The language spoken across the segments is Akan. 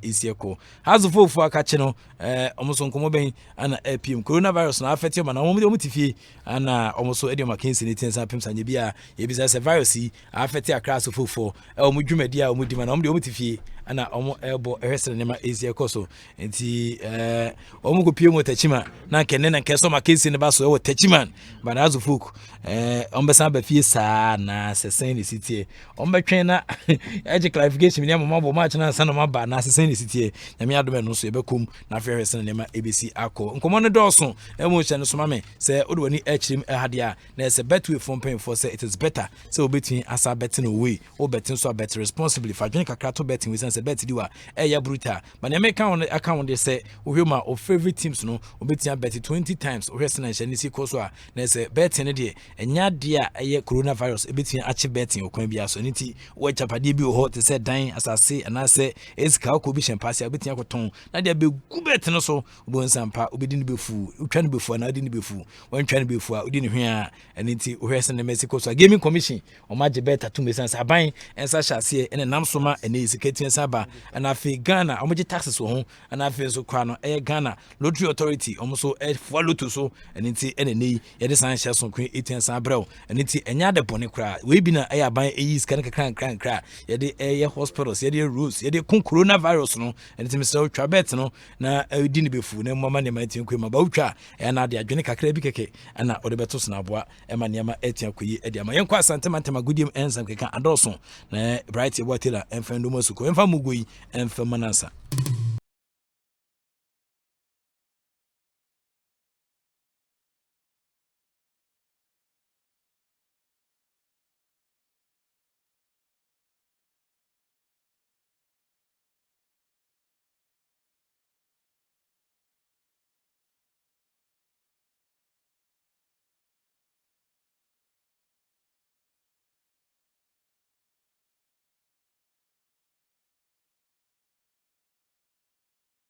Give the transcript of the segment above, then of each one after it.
isieko hazo fofu akache no omoso nkomo ben ana APM coronavirus na affect ma na omo tifie ana omoso edio makensi ne tensa pem sanye bia ye bisa se virus yi affect akra so fofu omo dwumadi a omo di ma na omo tifie ana omo ebo ehwesere ne ma isieko so enti omo go pie mo tachima na kenne na keso makensi ne ba so e tachiman ba na hazo fofu ombesa ba fie sa na sesen ne sitie ombetwen na eje clarification ne mama bo match na sana maba na sesen ne sitie na me adome no so ebekum na afehwe sene ne ma ABC akọ nkomo ne dọọso emo hye no so ma me se odwani echirim ehade a na se betway from paying for say it is better se obetun asa betting away o betting so bet responsibly fa dwen kakra to betting we sense bet diwa eya bruta but na me kan account de se ohwema of favorite teams no obetun bet 20 times ohwe sene hye ne si koso a na se betting ne de enya de a eye coronavirus ebetun achi betting okwan bia so niti wo chapade bi ho te se dan asase ana se eska ko bi champagne obetun akoton na de be gubet no so bonsampa obedi ni befu utwa ni befu na odi ni befu wantwa ni befu a odi ni hwea aniti ohwese ne Mexico so gaming commission o maje beta to mesansa ban ensa hyase ene namsoma ene isiketi saba ana afi Ghana o maje taxes wo ho ana afi so kwa no Ghana lottery authority o so follow to so aniti ene nei ye de san hyaso kwen etensa brew aniti enya de bone kra we bi na ban eyi scan kra ye de hospitals ye de rules ye de coronavirus no aniti Mr. Twa bet no na odi ni befu na mama ne ma tin kwema ba utwa na de adwene kakra bi keke na ode beto so na aboa ema ne ma etia koyi ede ama yenko asantema gudiem ensam keka adoso na bright ebotela enfendo masuko emfa mugoyi emfa manasa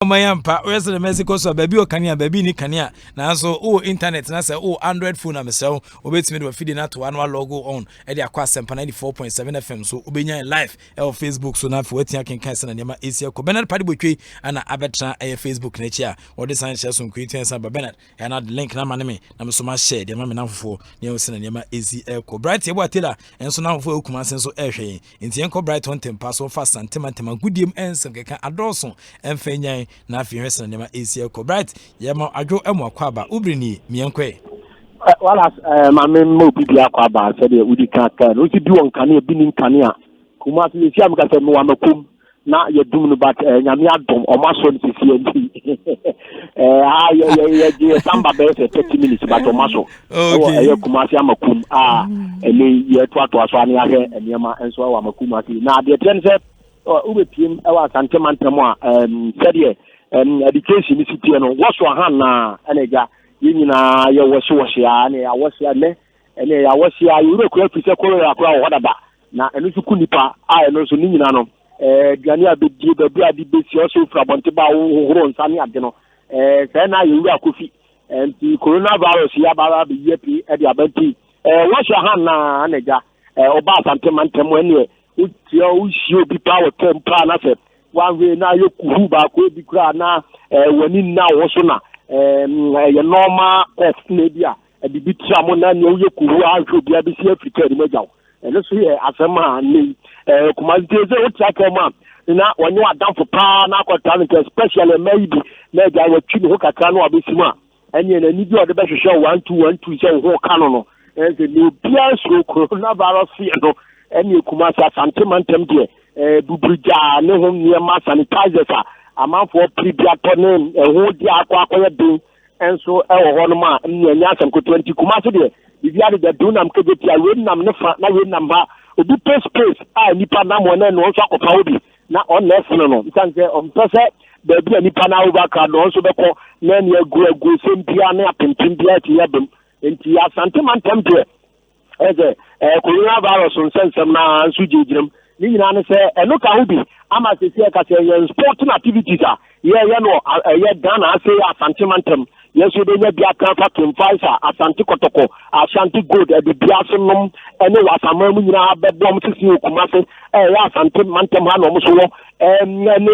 Mayampa where's the Mexico so baby o kania baby ni kania na so o internet na say o Android phone am say obetimi do feed na to one logo on e dey akwa Asempa 94.7 FM so obenya live e o Facebook so na fi wetin akenkan se na nema Asia ko Bernard Padi Botwe ana abetra e Facebook na chi a o de san share so create san ba Bernard e na link na ma me na me so ma share de ma me na fofo ne o se na nema Asia ko bright ebo atela enso na fofo okuma sen so ehwe enti enko bright on tempa so fa santema gudiem ensem keka adoso emfenyan na afi hwese na ma Asia ko bright ye ma adwo emu akwa ba ubrini mienkwe wala ma me mo bibi akwa ba se de udi kaka no ti bi won kane bi ni kane a kuma ti si am ka se mo wa makum na ye dum no bat nyame adom o ma so ni si enti ye samba be se 30 minutes but o ma so ye kuma si amakum ele ye to so ani ahwe eniema enso wa makum ati na de ten se ubepiem e wa santemantam a se de education ni sitie no wo so han na eneja yinyina ye wo so ya na ya wo so ne ene ya wo so ya yuro ko afise ko ya ko ho dada na eno su kunipa eno so ni nyina no duane abedi babu adi besi o so fra bonte ba wo horo nsane ade no se na yuro akofi enti coronavirus ya ba be yepi e de abanti wo so han na eneja oba santemantam ene utia ushi obi power tempa na se one way na yokuhu ba ko bi kura na wani na wo so na ye normal cost na bia e bi tia mo na ne yokuhu ahwo bia bi si Africa di mejaw eno so ye asema ni kuma teze o tia ka ma na wonye adamfo pa na akota no especially maybe na ga watwi ne ho kakra no abesimu a enye na ni bi o de be hwehwe 1212 se ho ka no se ni bia so coronavirus no enye kuma sa santemantam de bubrija ne ho niema sanitizers a amanfo prebiato ne ho di akwa bin enso e wo ho no ma nya asem ko 20 kuma so de bibia de do nam kegeti a we nam ne fa na we nam ba obi space a nipa na mo na no so akopa obi na on na funu no ntanse on pese da bia nipa na over ka no so beko na ne agu sempia na apempem bia ti yabem enti asantemantam de eze coronavirus on sensem na nsu jijirim ni nyina ne se eno ka hobi ama se se ka se sporting activities a ye no ye Ghana say asantemantam yes you dey bia kan fa Kim Faisa Asante Kotoko Ashanti Gold e bia so nom ene wasama mu nyina abebo mo sisi Kumase ya Asante mantem ha no mo so ene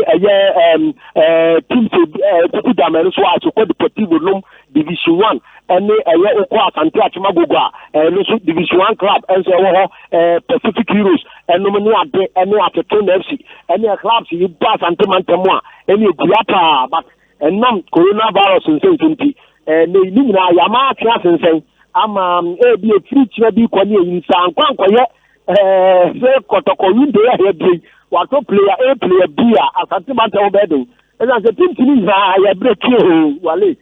team to damere so Asoko Deportivo nom Division 1 ene Oko Asante Achimagogo no so Division 1 club enso wo Pacific Heroes eno ni ade ene Ateton FC ene clubs yi ba Asante mantem a ene guapa but enam coronavirus nsentinti ne nyina yama atwa sensen ama bi free chira bi kwani yinsa nkwankoye se kotoko winde ya hebi wato player B Asante mantem obedo eza se tintini za ya break wale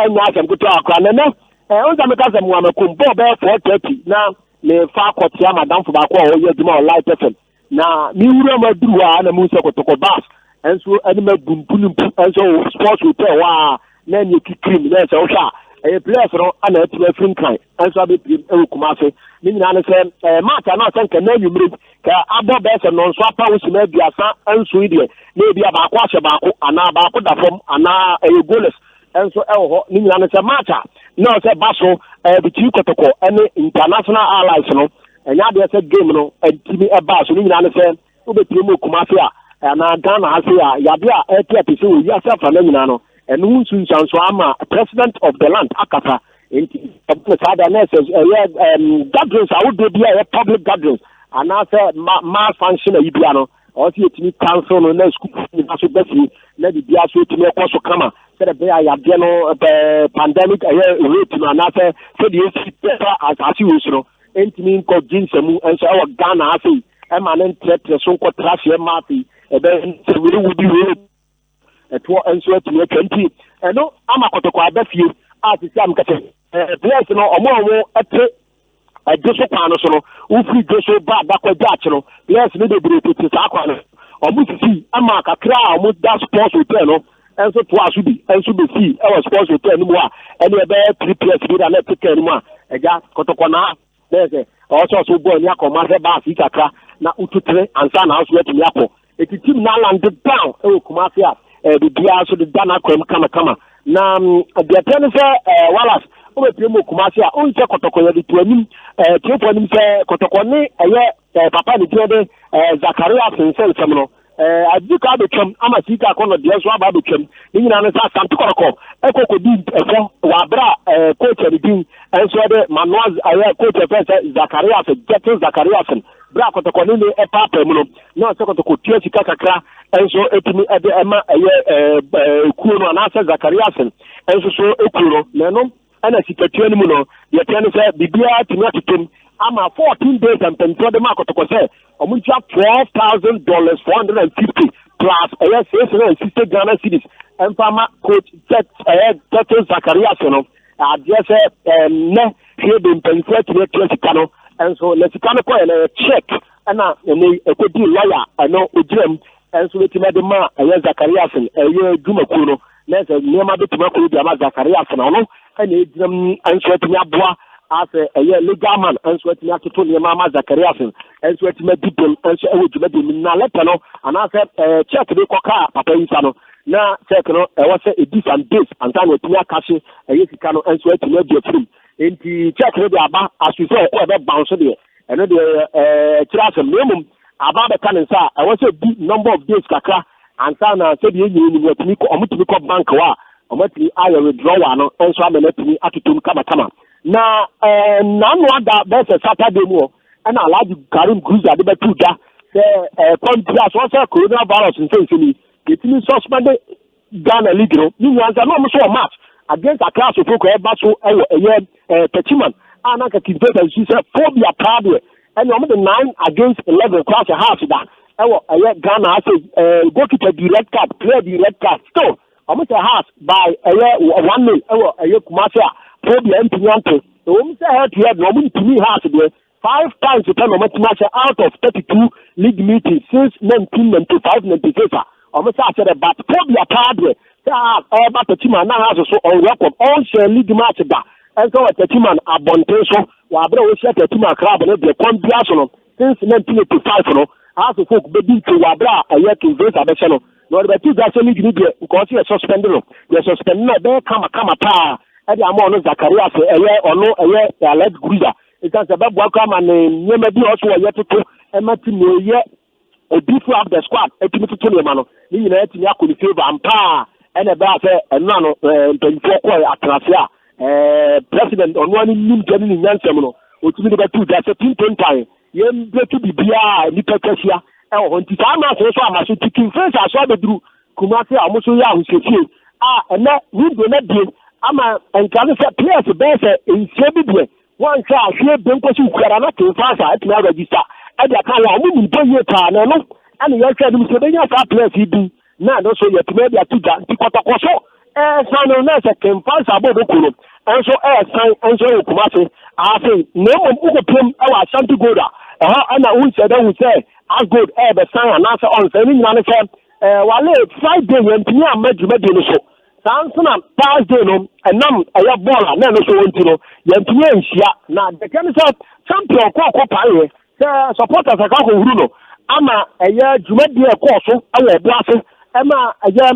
enya asem kuto akra nene onza meka se mu amakumbo be 4:30 na le fa kotia madam fo ba ko ye duma light FM na mi wura maduru na mu se kotoko bas enso anima gumpulumpu enso sports hotel wa na nye kikrim na se wo hwa players no ana atu afrin kan enso abe pim Kumase ni nyina ne se match na se nka na nyumre ka abo be se no nso apa wo sima biasa enso ide na bia ba ko ahye ba ko ana ba ko da fom ana goalless enso ho ni nyina ne se match na se baso biti Kotoko ene international allies no enya de se game no entimi e ba so ni nyina ne se obetimi Kumase na Ghana ha say ya bia etiapese wo ya safa na nyina no enu nsunsanso ama president of the land akata enti sada na say gatherings I would be a public gatherings and na say mass function e bia no o si etimi council no na school ni so besi na di bia so etimi ekoso kama say the bia ya bia no pandemic rate no na say the as you know entimi ko jinsemu enso e Ghana ha say e ma na ntre so ko trafie mafi ebe we would be eto enso atumi 20 eno ama Kotoko abafie asisi am kete players no omo ete ajoso kwano so no ufri joso ba dakwaja ache no players no de brete sa kwano omo sisi ama kakra omo da sports hotel no enso to asudi enso be si e sports hotel no mu a ene ebe 3 players bi da na ticket no mu a eja Kotoko na deze so boy ni akoma se ba fi kakra na ututre ansa na aso atumi akọ eti team na land down Kumase a bibia so de dana kwam kama na the ten say Wallace o be pimo Kumase a on se Kotoko ye de tuanim tiefo nim se Kotoko ni papa ni tiede Zakaria Sensen semno adika be twam ama sika kono de so aba be twam ni nyina ne sa Asante Kotoko ekoko di efo wa bra coach e din enso de Manoaz coach e Zakaria Zakaria bra Kotoko ni papa mu no na se Kotoko tia sika kakra enso etimi ede ema kuo no na se Zakaria enso so ekuro na no ana sikatua ni mu no ye tene se bibia timi atotem ama 14 days and pentor de Kotoko say omuntia $12,000 450 plus 660 Ghana cedis and farmer coach Zakaria no address ne he been pentor to Sikano and so let's kind of call a check and a could be lawyer I know ujrem and so let's make ma Zakaria Juma Kuno let's near my bit Zakaria no and so to me as a legal man and so to Tony Mama Zakaria and so to me people and so to me na letter no and I said check the coca papa insano na check no was a different days and time to me cash Sikano and so to me be free enti check no dey aba as you say o be bounce there and the class minimum aba be kan say I was a big number of days kakra and na say the you ni watimi ko omutimi ko bank wa omutimi ayo withdrawal no enso amenatimi atutum kama na no ada be Saturday mu and Alhaji Karim Cruiser de be tuja say contract so say coronavirus nfensini yetimi suspended Ghana league no you answer no mo so match against a class of folk so Pechiman and I can she said phobia probably and the 9 against 11 class a half that Ghana I say go to the red card play the red card still almost a half by 1 nil Kumase phobia impinante the woman say her to have no to me half there 5 times to turn match out of 32 league meetings since 1995 96 almost said about phobia probably but the team now has so on record all share league match da and so the team and abonte so wa bra we share the team crab no de condition since 1985 no as folk be to wa bra to this abese no no the two that league ni de because you suspend no you suspend na be kama pa e dey am no Zakaria say eye let Gruza it can say be boaka ma ne nyema bi also ye toto e mati no ye a beef of the squad etimi toto ne ma no ni nyina etimi akoni favor ampa e na be say eno no mpanyifo ko atrase a president onwa ni nim tani ni nyansem no otimi de two that team time ye mbetu bibia ni pekashia e ho nti ta ma so amaso tikin face aso abeduru kumase amoso ya ahusefie ena window na die ama enkane se players be se ense bibie wan sha ahwe benkosi ukara na to fasa etimi register e dia kan wa mu ni boye ta na no ani ye hwe dim se be nya fa players bi na no so ye timi dia tuga nti kotokoso sanu na se kemfansa bodo kuro enso san enso kumase afi no mo ugo pem e wa Ashanti Gold ana unse da unse as good be sign na say on say ni nyina ne say wale Friday yentini amadwuma de no so sansona Thursday no enam eya ball na no so wonti no yentini enhia na de kan say champion ko paye say supporters aka ko huru no ama eya dwuma de e ko so awo bo ase ema eya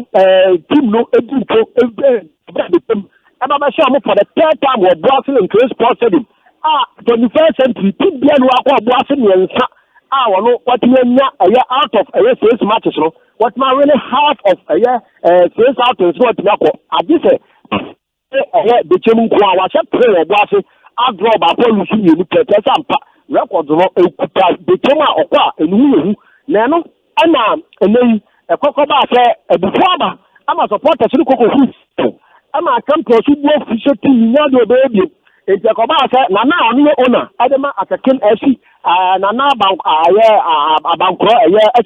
team no edinto eba ba sha mo for the third time we bo ase in Sports Stadium 21st century team bia no akọ bo ase ne nsa wono what me nya out of six matches no what my really half of six out is what me akọ agise the chemu ko wa se play o bo ase draw ba ko lusu ni ni tete sampa record no ekuta the chemu akọ enu na no ana enei ekoko ba se ebufu aba ama supporters ni koko fu ama campus bu official team nya do be enti akoba ase na oni owner adema atakin FC na bank abankro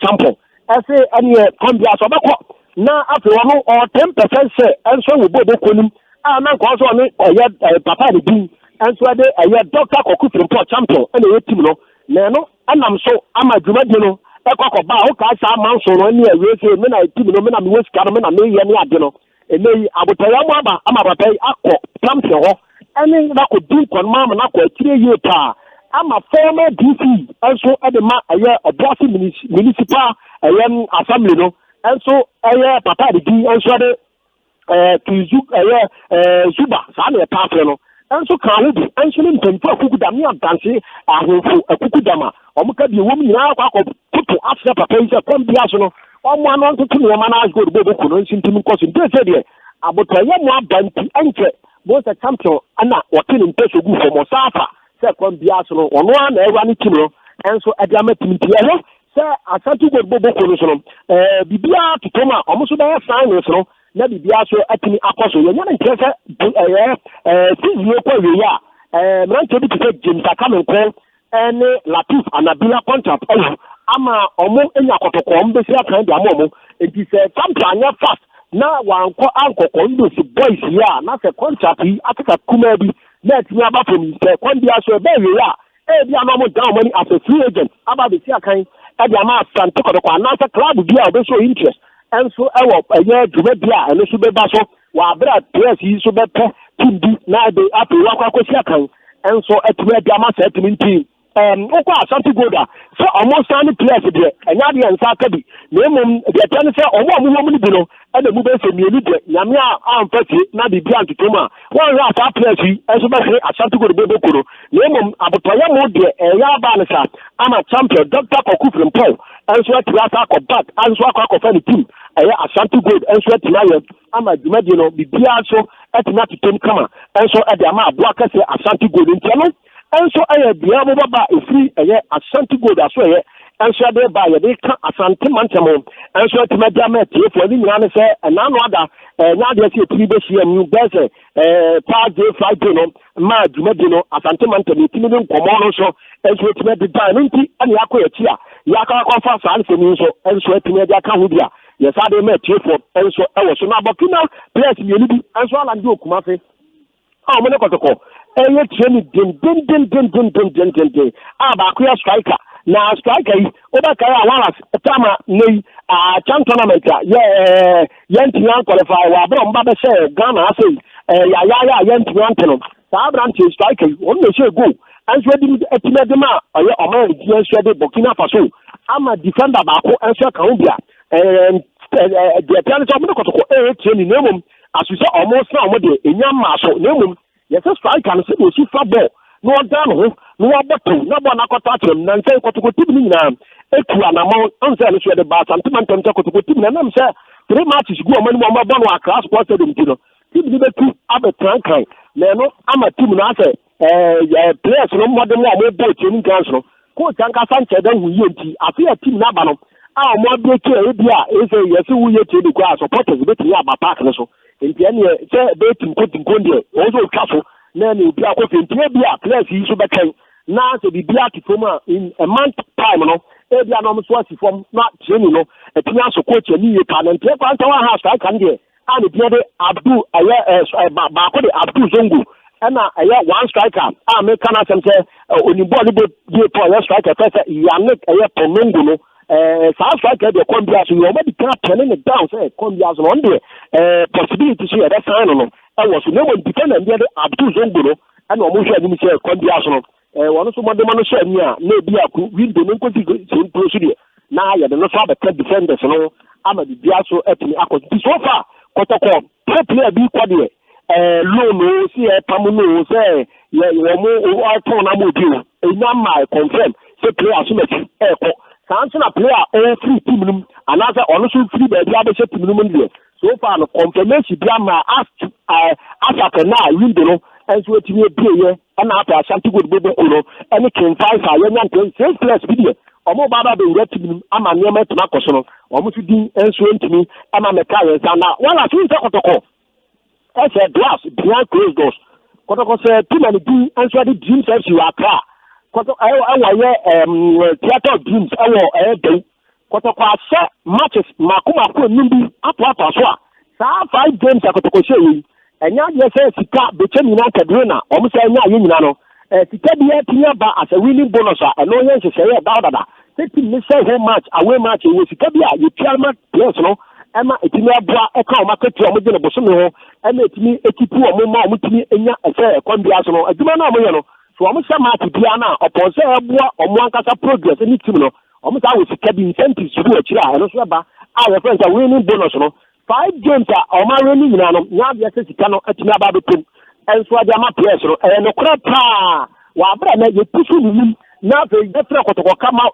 champion ese eni kombia so beko na afi wono 10% say enso wo bodo konim na nko so ni papa de bin enso de doctor koku report champion ene ye team no na no anam so ama dwumadi no ekokoba o ka sa manso no ni ewe se me na team no me na me wesika no me na me ye ni ade no ene abotaya mo aba ama papa akọ champion ho ene na ko din kon mama na ko akire ye pa ama former DC also edema obosi municipal assembly no also papa de din also de tuzu zuba sa na pa fre no also kan ho bi also ni mpempo akuku da me adanse ahofo akuku da ma omuka bi wom nyina akọ tutu afse papa yi se kom bia so no omo anon tutu ne ma na go do ko no nsintim nkoso nte de abotoye mo abanti enche both a champion ana working in peso gu for Mosafa say kon bia so no ono na ewa ni team no enso adiama team ti ehe say Ashanti Gold bobo ko no so no bibia tutoma omo so be sign no so no na bibia so atimi akoso ye nyana nke say physio ko we ya mranto bi te James Akamen ko ene Latif Anabila contract ama omo enya kotoko omo be sia kan dia omo enti say champion anya fast na wanko ankoko ndosi boys ya na se contract yi ataka kuma bi na timi aba from se kondi aso be we ya bi ama mo down money as a free agent aba be sia kan e bi ama Asante kodoko na se club bi a be show interest and so ewo dwuma bi a eno so be ba so wa bra press yi so be pe team bi na de apo wa kwa sia kan and so etime bi ama se team team okwa Asante Gold so almost any players de enya de nsa ka bi na emom de tan se omo ni bi no e de mu be se mienu de nyame a amfati na de bi antotoma won ra sa players yi enso be se Asante Gold be kuro na emom abotoya mo de ya ba ne sa ama champion Dr. Koku from Paul enso atiasa ko back enso akọ fa ni team Asante Gold enso atiya ama dwumadi no bibia so etina totom kama enso e de ama aboa ka se Asante Gold ntino enso bia mo baba efri Asante Gold aso enso de ba ye de ka Asante mantemo enso timadia ma tiefo ni nyina ne se na no ada nya de se tiri be hia mu bese Thursday Friday no ma dwumadi no Asante mantemo timi ne nkomo no so enso timadi da no nti ani akoya ti a ya ka fa sa alfe ni so enso timadi aka ho bia ye sa de ma tiefo enso ewo so na bakina place mi ni bi enso ala ndi okumafe mo ne kotoko training din ba ku striker na striker yi obaka ya waras tama nei chan tournament yentian qualify wa bro mba be share Ghana say ya yentian teno sa branch striker on me share go anso di etimedema oye oman di anso de Burkina Faso ama defender ba ko anso kan bia the attorney of the training name as we say almost now the in your muscle name. Yes, a strike and say she football. No down, no bottle, no one I touch him, and say what to go to me now. A amount unfairly the bar, something to go to him, and I'm saying 3 matches go on one more class sported him, you know. Give me the 2 other trunk. No, I'm a team now say, players no more than one more training council. Coach Anka Sanchez, then we I feel a team Nabano. Our more break here is a yes, we to the grass supporters, but we have a partner. So in the end, say, betting putting Conde, also castle, then you'll be out of India, players you should be now to be black in a month time, no. Every anonymous was from not training, no. A financial coach, and you can and take one house, I can get. And the other Abdul, Bakode Abdul Zongo, and one striker. I make an attempt on the body, a striker, Yannick, a Pomongo. South striker, the Combias, you already can't turn it down, say, Combias one day, possibility to see that sign on. I was no one defending the other Abdul Zongo, and almost didn't say Combias. One of the man said, maybe I could win the same procedure. Now, you're not the defenders, no. I'm a Biaso at me. So far, Kotoko, player be quadri. Lono, see a Pamuno, say, you're more torn. I'm with you. A number confirm, say, player, echo. Samson a player, all 3 team, another honestly 3 by the other team. So far, the confirmation, Brahma asked Africa now, window, and so it's a player, and after something good, and it can find our young sales plus video. Omo baba be ngati nim ama nyema tuma koso omo tudi enso ntimi ama meka yensa na wala fi nse kotoko ese glass behind closed doors kotoko say too many do enso the dreams as you are car kotoko awaye theater of dreams awo dey kotoko ase matches makuma ko nimbi ato so a saa 5 games akotoko say enya ye say sika be chemi na kadrona omo say enya ye nyina no sika bia tinya ba as a winning bonus a no yen se say da taking this home match away match we sika bia you chairman players no ema etimi aboa eka o market o mo de boso me ho ema etimi ekipu o mo ma o mutimi enya efe ekwambia so no aduma na o mo ye no so o mo sha match bia na opon se aboa o mo ankasa progress ni team no o mo sa we sika bi incentives bi o kira no so ba a your friends are winning bonus no 5 games o ma winning nyina no nya bia se sika no etimi aba be pum enso ade ama players no no kra pa wa bra na ye pusu ni na fe defra kotoko kama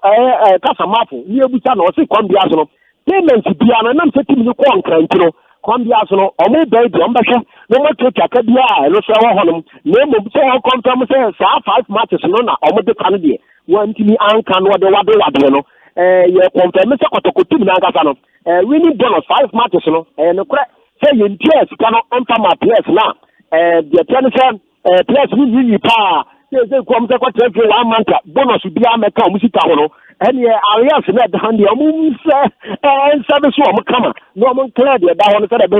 kasa mafu ni ebuta na o se kwambia so no payment bia na nam se timi ko nkranti no kwambia so no o mo bai do mbehwe no mo to kaka bia no so ho honom na mo se ho confirm se sa 5 matches no na o mo de kan de wantimi anka no de wade no ye confirm se kotoko timi na nkasa no winning bonus 5 matches no no kra se ye ntia sika no onta ma players na the tennis players ni pa say come say what take 1 month bonus bi ameka omusika ho no ene areas na da hande omu se service o mo kama no mo clear the da ho no say da be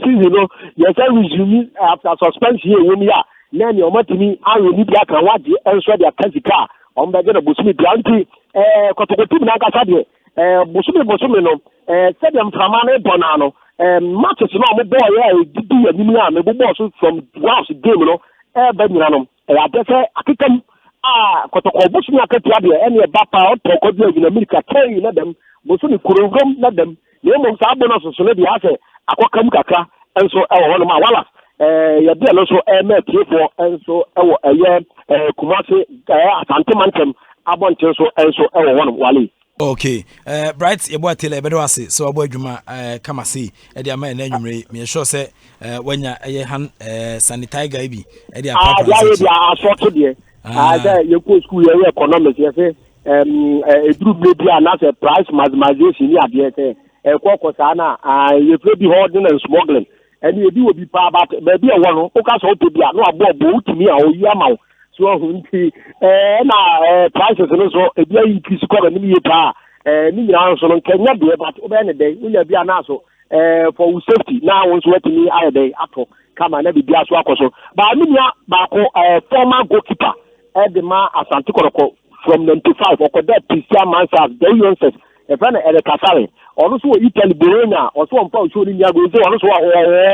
season no yes I resume after suspension here we ya na ne o matimi ayo ni bia kan wade enso dia kasika o mbe gena bosumi bianti kotokotu na kasa de bosumi no stadium fama na bona no matches no mo boy ya didi ya ni na me bo so from last game no ba nyina no ya dese akikam kotoko bosumi akatia de ene ba pa o to ko de na America kai na dem bosumi kurogom na dem ne mo sa bo no so ne dia ase akokam kaka enso e wo no ma wala ya de no so me tiefo enso e wo kumase asante mantem abonche so enso e wo no wale. Okay, Bright, your boy Taylor, better say so. Boy Juma, come and see. Eddie, I'm in Enumerate. Me sure say when you're hand sanitizer, baby. Eddie, I saw today. I said you go school your economics. You say a group maybe another price maximization. Yeah, say a Kokosana. You could be hoarding and smuggling, and you do be far back. Maybe a one who can to be no about to me or Yamau. So na prices no so e bia increase ko ba ni pa ni nyina so no Kenya be but o be ne dey we bia na so for safety now won so wetimi aye dey ato kama na bibia so akoso ba ni nya ba ko former goalkeeper Edema Asante Koroko from 95 okoda Christian Mansas the youngsters e fa na Ere Kasare ono so Italy Bologna o so mpa o so ni nya go so ono so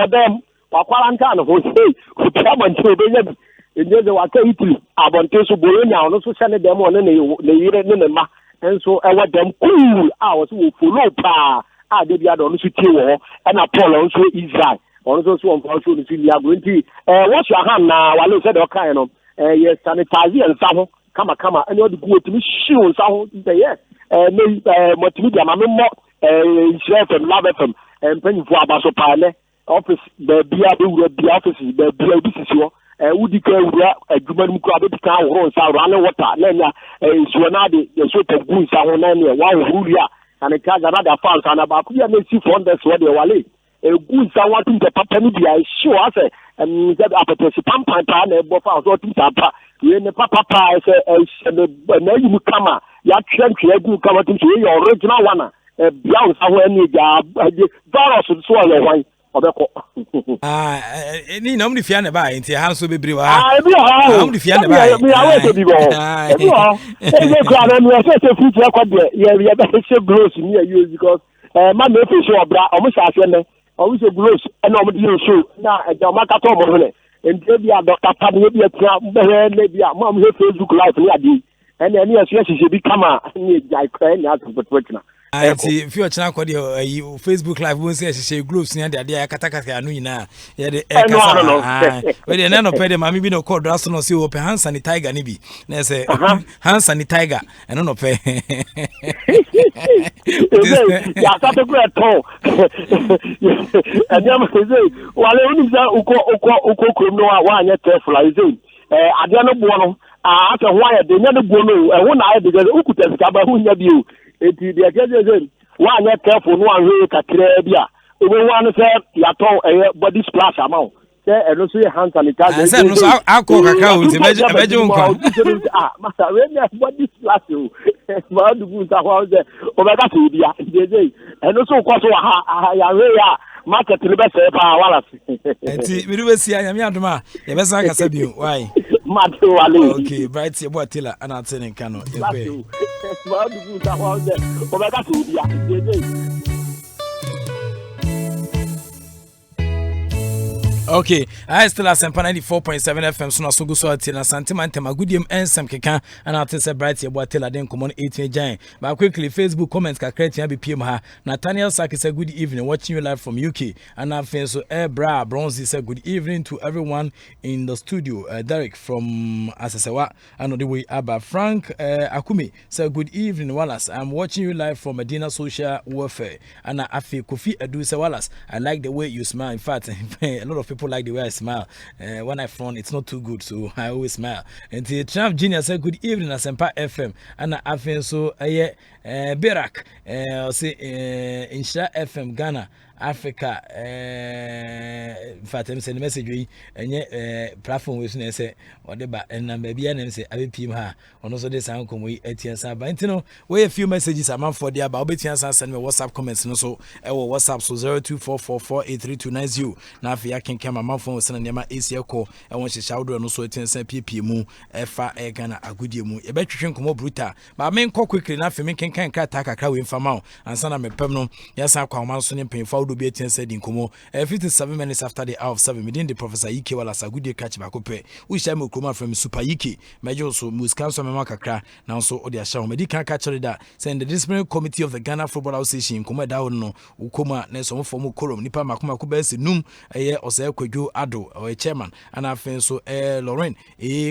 dem wa quarantine ho say o tama nti be nya enje waka Italy abonte so Bologna ono so sene dem ono ne yire ne ma enso e wa dem cool a o so follow pa a de bia do no so tie wo e na Paul on so Israel on so on for so no so lia go nti wash your hand na wale say do kan no yes sanitize and saho kama any of the go to me show saho yes multimedia ma me mo share from love FM penny for abaso pale office the bia be wura bia office the bia bi sisi wudi ka wura adwuma mu ko abedi ka ahoro nsa run water na nya so na de so to gu nsa ho na ne wa huru ya and ka ga na da fans na ba ku ya na si from the so de wale gu nsa wa tun de papa ni bia show ase that apetesi pampan pa na ebo fa so tun sa pa ye ne papa pa se na yi mu kama ya twentwe gu kama tun so ye original one bia nsa ho ani ga virus so yo hwan obeko ni na mudi fia ne ba nti ha so bebre wa bi ha mudi fia ne ba mi awe to bi bo bi ha e go na mi se future kwade ye be se gloss ni use because ma me fi so obra o mo sa ase ne o wi se gloss e na o mo di show na e ja ma ka to mo ne nti bi a doctor pad ne bi atia be ne bi a ma mo Facebook live ni adi ene ni se bi kama ni ja ikra ni ato potwetna anti fi ochina kwade Facebook live won say hye gloves ni ade ya katakata anu nyina ye de we de na no pede mami bi no call draso no say open hand sanitizer ni bi na say hand sanitizer eno no pe ya ta te go to anya mo say wale uni za uko krom no wa anya careful izin ade no bo no ata ho ya de nya no bo no ho na ya de ukuta sika ba ho nya bi o eti de ageze wa anya careful no anwe kakra bia obo wa no say ya to body splash amount say eno so hand sanitizer say no so akọ kakra o ti beje nkan masa we na body splash o ma du bu sa wa say o be ka se bia de eno so ko so ha ya we ya market ni be say pa wala eti mi do si anya mi adoma ye be san kasa bi why mato wale okay bright ye bo atila ana tene nkan no ye be ma du bu sa wa say o be ka se bia de okay, I still Asempa 94.7 FM so na so go so ati na santima ntema gudiem ensem keka ana ate se bright ye boatela den common 18 jan ba quickly Facebook comments ka create be PM ha Nathaniel Saki say good evening watching you live from UK and I so bra bronze say good evening to everyone in the studio Derek from Asesewa and the way Aba Frank Akumi say good evening Wallace I'm watching you live from Medina Social Warfare and Afi Kofi Edu say Wallace I like the way you smile in fact a lot of people like the way I smile. When I frown, it's not too good, so I always smile. And the Trump Junior said, "Good evening, Asempa FM." And I feel so. Berak, say Insha FM Ghana. Africa in fact I'm sending message we and platform we say whatever and number be and say I PM her on also this sound come we etian but you know we a few messages I'm for there but obetian send me WhatsApp comments no so WhatsApp so 0244483290 na afia can come my phone send them AC call I want to shout no so etian send PP mu efa Ghana agudie mu e betwetwe komo bruta but men call quickly na afia men kan krata kakra we mfama ansa na me pem no yesa kwa man so ne penfa do be etian said in komo 57 minutes after the hour of 7 within the Professor Ike wala sagudie catch back up we share me kroma from Super Ike mejo so muskan so mema kakra na so odi ahya me di kan catch that saying the disciplinary committee of the Ghana Football Association komo da no ukoma na so form kolom nipa makoma ko be senum eye osay kwadwo ado o chairman and afen so Lauren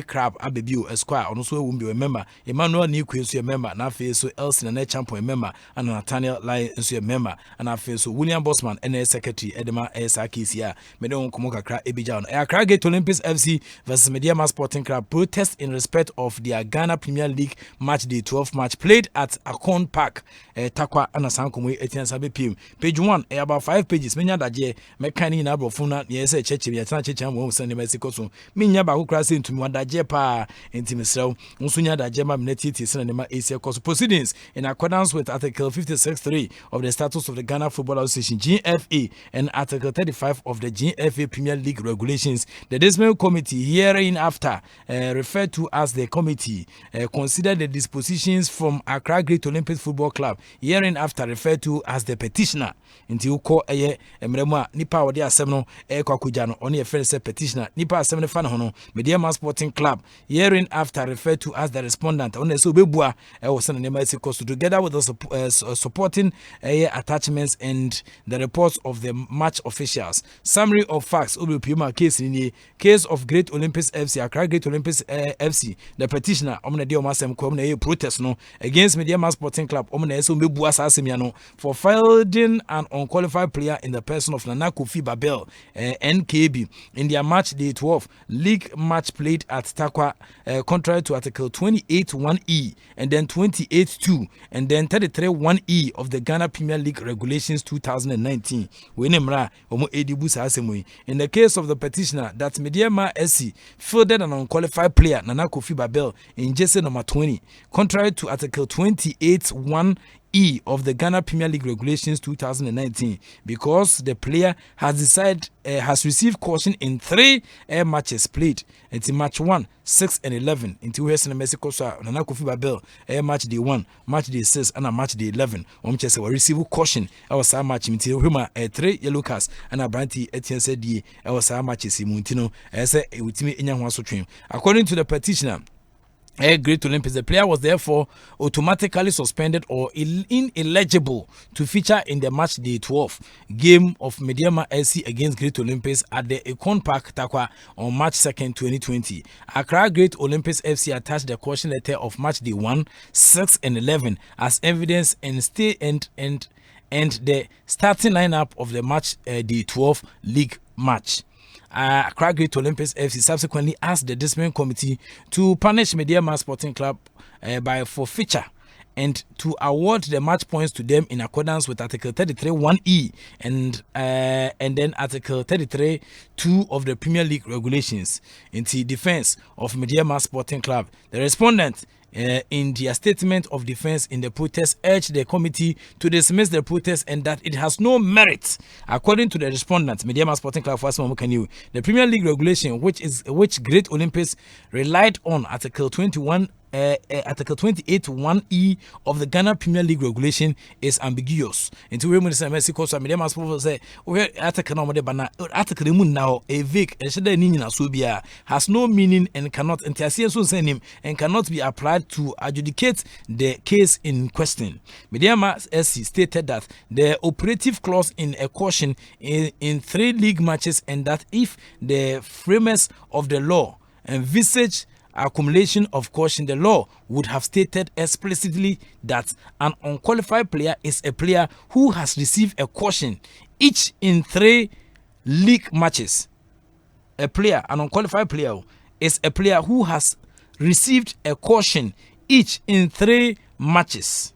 crab abebio esquire ono so ewum be member Emmanuel ni kwesu member na afen so Elsin na champion member and Nathaniel Lai nso member and afen so William Bossman NS secretary Edema Esakisia me don komo kakra ebija no Accra Gate Olympics FC versus Mediama Sporting Club protest in respect of their Ghana Premier League match day 12 match played at Akon Park Takwa anasan komo etiansa be PM page 1 about 5 pages menya daje me kan ni na brofo na ye se cheche ya tana cheche mo sene Mexico so menya ba kokra se ntumi wadaje pa intimisrew nso nya daje ma menetiti sene ne ma AC course proceedings in accordance with article 56.3 of the Statutes of the Ghana Football Association GFA and Article 35 of the GFA Premier League regulations. The disciplinary committee, hereinafter referred to as the committee, considered the dispositions from Accra Great Olympic Football Club, hereinafter referred to as the petitioner. Until call a emrema nipa wode asem no kwakuja no on your say petitioner nipa asem ne fa no no Mediama Sporting Club, hereinafter referred to as the respondent. On so bebua was an cost together with the supporting attachments and the reports of the match officials. Summary of facts: Puma case in the case of Great Olympics FC, Accra Great Olympics FC. The petitioner omna de omasem ko omna protest no against Mediama Sporting Club omna so bebua sasemia no for fielding an unqualified player in the person of Nana Kofi Babel NKB in their match day 12 league match played at Takwa, contrary to Article 28.1e and then 28.2 and then 33.1e of the Ghana Premier League Regulations 2019. In the case of the petitioner that Mediama SC fielded an unqualified player Nana Kofi Babel in jersey number 20, contrary to Article 28.1e of the Ghana Premier League Regulations 2019, because the player has received caution in 3 matches played. It's in match 1, 6 and 11. Into Western Mexico, Nana Kofi Babel match day 1, match day 6 and a match day 11. Chese will receive caution. I was a match until Huma 3 yellow cards and a Branty Etienne said I was a matches Muntino as a with me in Yahuaso. According to the petitioner, Great Olympics, the player was therefore automatically suspended or ineligible to feature in the match day 12 game of Mediama SC against Great Olympics at the Econ Park, Takwa on March 2nd, 2020. Accra Great Olympics FC attached the caution letter of match day 1, 6 and 11 as evidence and the starting lineup of the match day 12 league match. Accra Great Olympics FC subsequently asked the disciplinary committee to punish Mediama Sporting Club by forfeiture and to award the match points to them in accordance with Article 33.1e and then Article 33.2 of the Premier League Regulations. In the defense of Mediama Sporting Club, the respondent in their statement of defense in the protest urged the committee to dismiss the protest and that it has no merit. According to the respondent, Mediama Sporting Club, the Premier League regulation, which Great Olympics relied on, Article 28.1e of the Ghana Premier League regulation, is ambiguous. Into we say Mexico, so Mediama Sports say we article no de bana article mu now a vague has no meaning and cannot and cannot be applied to adjudicate the case in question. Mediama SC stated that the operative clause in a caution in 3 league matches and that if the framers of the law envisage accumulation of caution, the law would have stated explicitly that an unqualified player is a player who has received a caution each in 3 league matches. An unqualified player is a player who has received a caution each in 3 matches,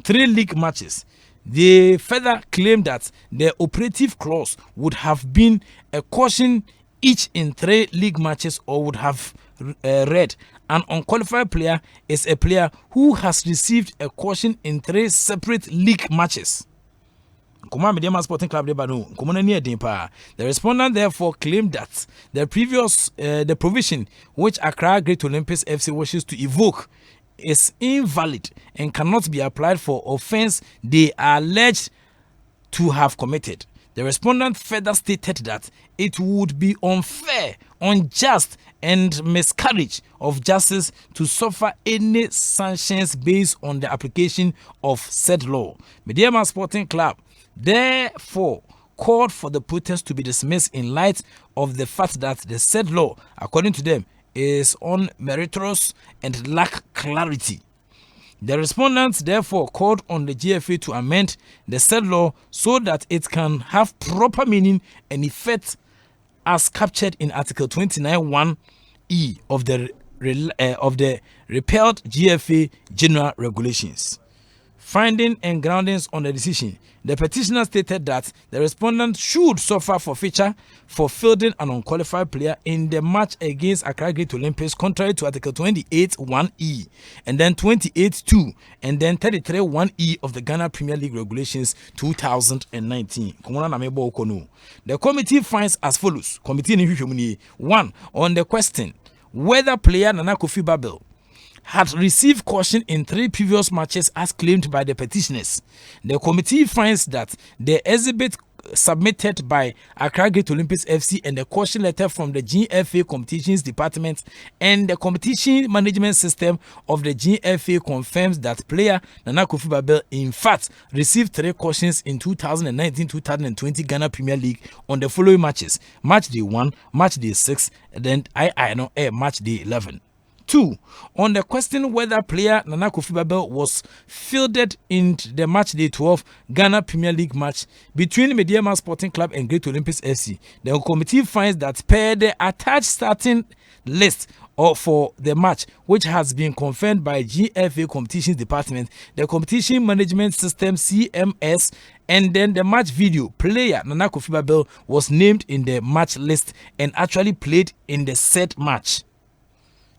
3 league matches. They further claim that the operative clause would have been a caution each in 3 league matches, or would have read an unqualified player is a player who has received a caution in 3 separate league matches. The respondent therefore claimed that the provision which Accra Great Olympics FC wishes to evoke is invalid and cannot be applied for offense they are alleged to have committed. The respondent further stated that it would be unfair, unjust, and miscarriage of justice to suffer any sanctions based on the application of said law. Mediama Sporting Club therefore called for the protest to be dismissed in light of the fact that the said law, according to them, is unmeritorious and lack clarity. The respondents therefore called on the GFA to amend the said law so that it can have proper meaning and effect as captured in Article 29.1e of the repealed GFA General Regulations. finding and groundings on the decision. The petitioner stated that the respondent should suffer forfeiture for fielding an unqualified player in the match against Accra Great Olympics, contrary to Article 28(1)(e), and then 28(2), and then 33(1)(e) of the Ghana Premier League Regulations 2019. The committee finds as follows. Committee 1. On the question whether player Nana Kofi Babel had received caution in 3 previous matches as claimed by the petitioners. The committee finds that the exhibit submitted by Accra Great Olympics FC and the caution letter from the GFA Competitions Department and the competition management system of the GFA confirms that player Nana Kofi Babel in fact received 3 cautions in 2019-2020 Ghana Premier League on the following matches: Match Day 1, Match Day 6, and then Match Day 11. 2. On the question whether player Nana Kofi Babel was fielded in the Match Day 12 Ghana Premier League match between Mediama Sporting Club and Great Olympics FC, the committee finds that per the attached starting list for the match, which has been confirmed by GFA Competitions Department, the Competition Management System CMS, and then the match video, player Nana Kofi Babel was named in the match list and actually played in the said match.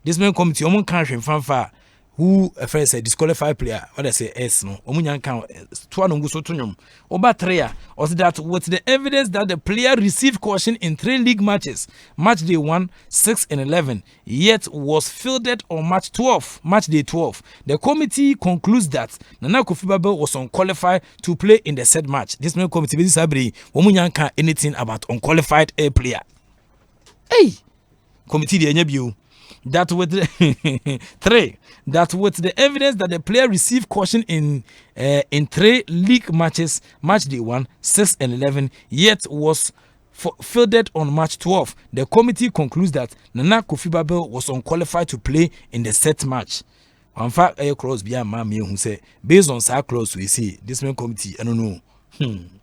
This man committee, omun country fanfa who a friend say disqualified player. What I say S no. Omun count two no guso tunyum. Oba 3 or that with the evidence that the player received caution in 3 league matches, Match Day 1, 6, and 11, yet was fielded on Match Day 12. The committee concludes that Nana Kofi Babel was unqualified to play in the said match. This man committee this sabri omun can't anything about unqualified a player. Hey, committee the enyebiu. That with the 3, that with the evidence that the player received caution in 3 league matches, Match Day 1, 6, and 11, yet was fielded on Match 12. The committee concludes that Nana Kofi Babel was unqualified to play in the set match. In fact, a clause beyond Mammy who say based on that clause we see this main committee. I don't know.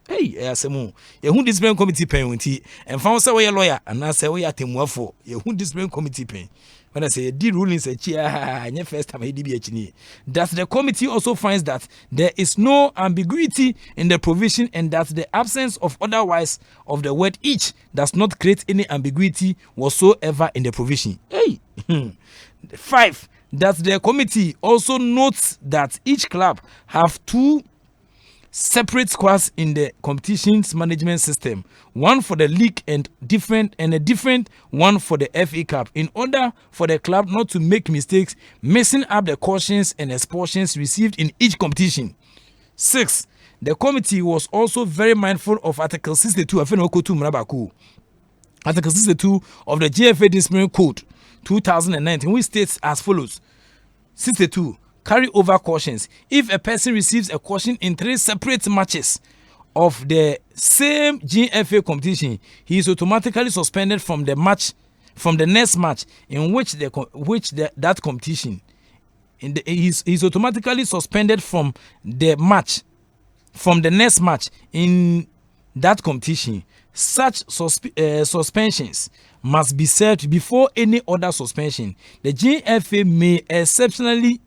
Hey, Asemu, who this main committee paying and found say we a lawyer and I say we are team for who this main committee paying. When I say the ruling say first time that the committee also finds that there is no ambiguity in the provision and that the absence of otherwise of the word each does not create any ambiguity whatsoever in the provision. Hey, 5. That the committee also notes that each club have 2 separate squads in the competitions management system, one for the league and a different one for the FA Cup, in order for the club not to make mistakes messing up the cautions and expulsions received in each competition. 6. The committee was also very mindful of Article 62 Article 62 of the GFA Disciplinary Code 2019, which states as follows. 62. Carry over cautions. If a person receives a caution in 3 separate matches of the same GFA competition, he is automatically suspended from the next match in which that competition. He's automatically suspended from the next match in that competition. Such suspensions must be served before any other suspension. The GFA may exceptionally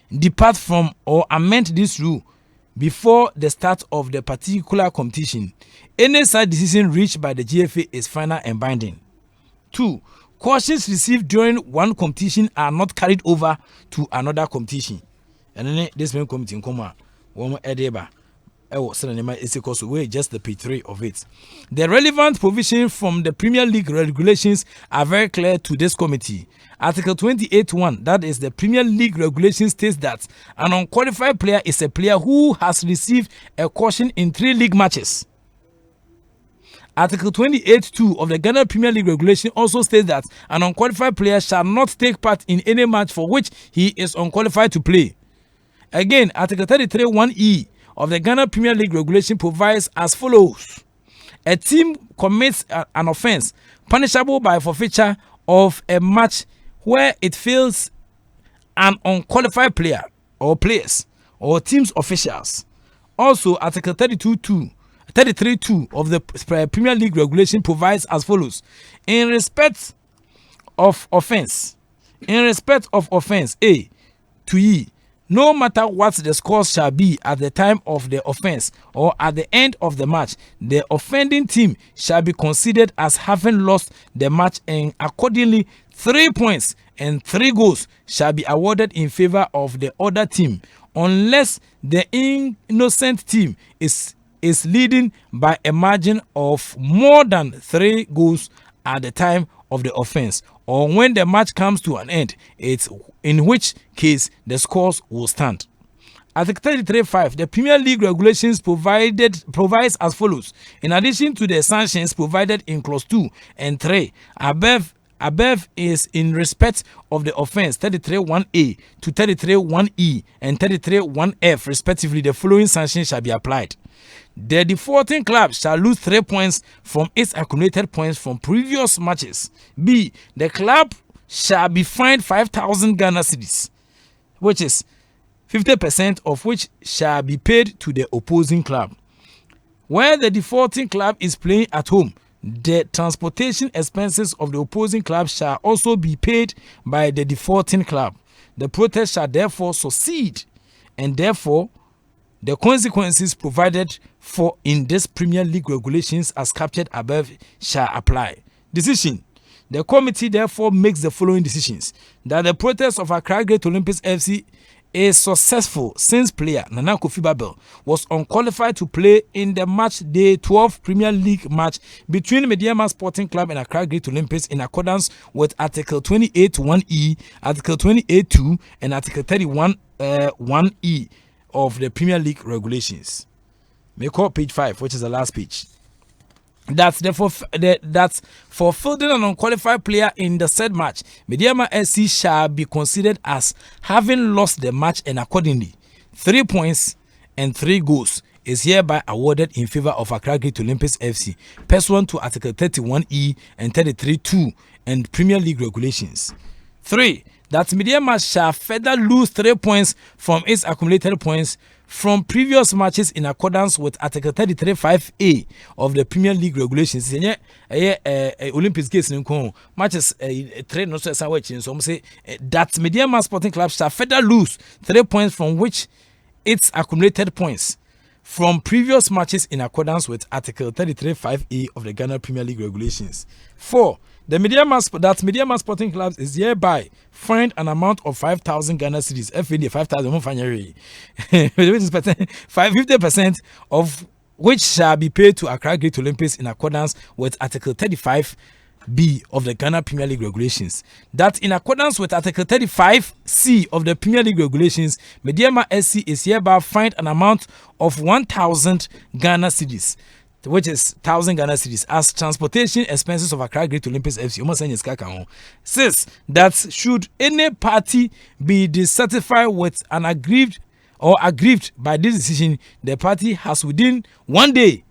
depart from or amend this rule before the start of the particular competition. Any such decision reached by the GFA is final and binding. 2. Cautions received during one competition are not carried over to another competition. And then this main committee in Koma, one edeba. Just the P3 of it. The relevant provision from the Premier League regulations are very clear to this committee. Article 28(1), that is the Premier League regulation, states that an unqualified player is a player who has received a caution in 3 league matches. Article 28(2) of the Ghana Premier League regulation also states that an unqualified player shall not take part in any match for which he is unqualified to play. Again, Article 33(1)(e) of the Ghana Premier League regulation provides as follows. A team commits an offense punishable by forfeiture of a match where it fails an unqualified player or players or team's officials. Also, Article 33(2) of the Premier League regulation provides as follows. In respect of offense A to E, no matter what the score shall be at the time of the offense or at the end of the match, the offending team shall be considered as having lost the match, and accordingly 3 points and 3 goals shall be awarded in favor of the other team unless the innocent team is leading by a margin of more than 3 goals at the time of the offense, or when the match comes to an end, in which case the scores will stand. Article 33.5, the Premier League regulations provides as follows. In addition to the sanctions provided in clause 2 and 3, above is in respect of the offense 33.1a to 33.1e and 33.1f respectively, the following sanctions shall be applied. The defaulting club shall lose 3 points from its accumulated points from previous matches. B. The club shall be fined 5,000 Ghana cedis, which is 50% of which shall be paid to the opposing club. Where the defaulting club is playing at home, the transportation expenses of the opposing club shall also be paid by the defaulting club. The protest shall therefore succeed, and therefore the consequences provided for in this Premier League regulations as captured above shall apply. Decision. The committee therefore makes the following decisions: that the protest of Accra Great Olympics FC is successful since player Nana Kofi Babel was unqualified to play in the match day 12 Premier League match between Mediama Sporting Club and Accra Great Olympics in accordance with Article 28.1e, Article 28.2 and Article 31.1e of the Premier League regulations. May call page 5, which is the last page. That's for fielding an unqualified player in the said match, Mediama SC shall be considered as having lost the match, and accordingly 3 points and 3 goals is hereby awarded in favor of Accra Great Olympics FC pursuant to Article 31E and 33.2 and Premier League regulations. 3. That Mediama shall further lose 3 points from its accumulated points from previous matches in accordance with Article 33.5a of the Premier League regulations. Olympics case matches 3 no so say that Mediama Sporting Club shall further lose 3 points from which its accumulated points from previous matches in accordance with Article 33.5a of the Ghana Premier League regulations. 4. The Mediama Sporting Club is hereby fined an amount of 5,000 Ghana cedis. FAD 5,000 50% of which shall be paid to Accra Great Olympics in accordance with Article 35B of the Ghana Premier League regulations. That in accordance with Article 35C of the Premier League regulations, Mediama SC is hereby fined an amount of 1,000 Ghana cedis, which is 1,000 Ghana cedis, as transportation expenses of Accra Great Olympics FC. 6. That should any party be dissatisfied with an aggrieved by this decision, the party has within 1 day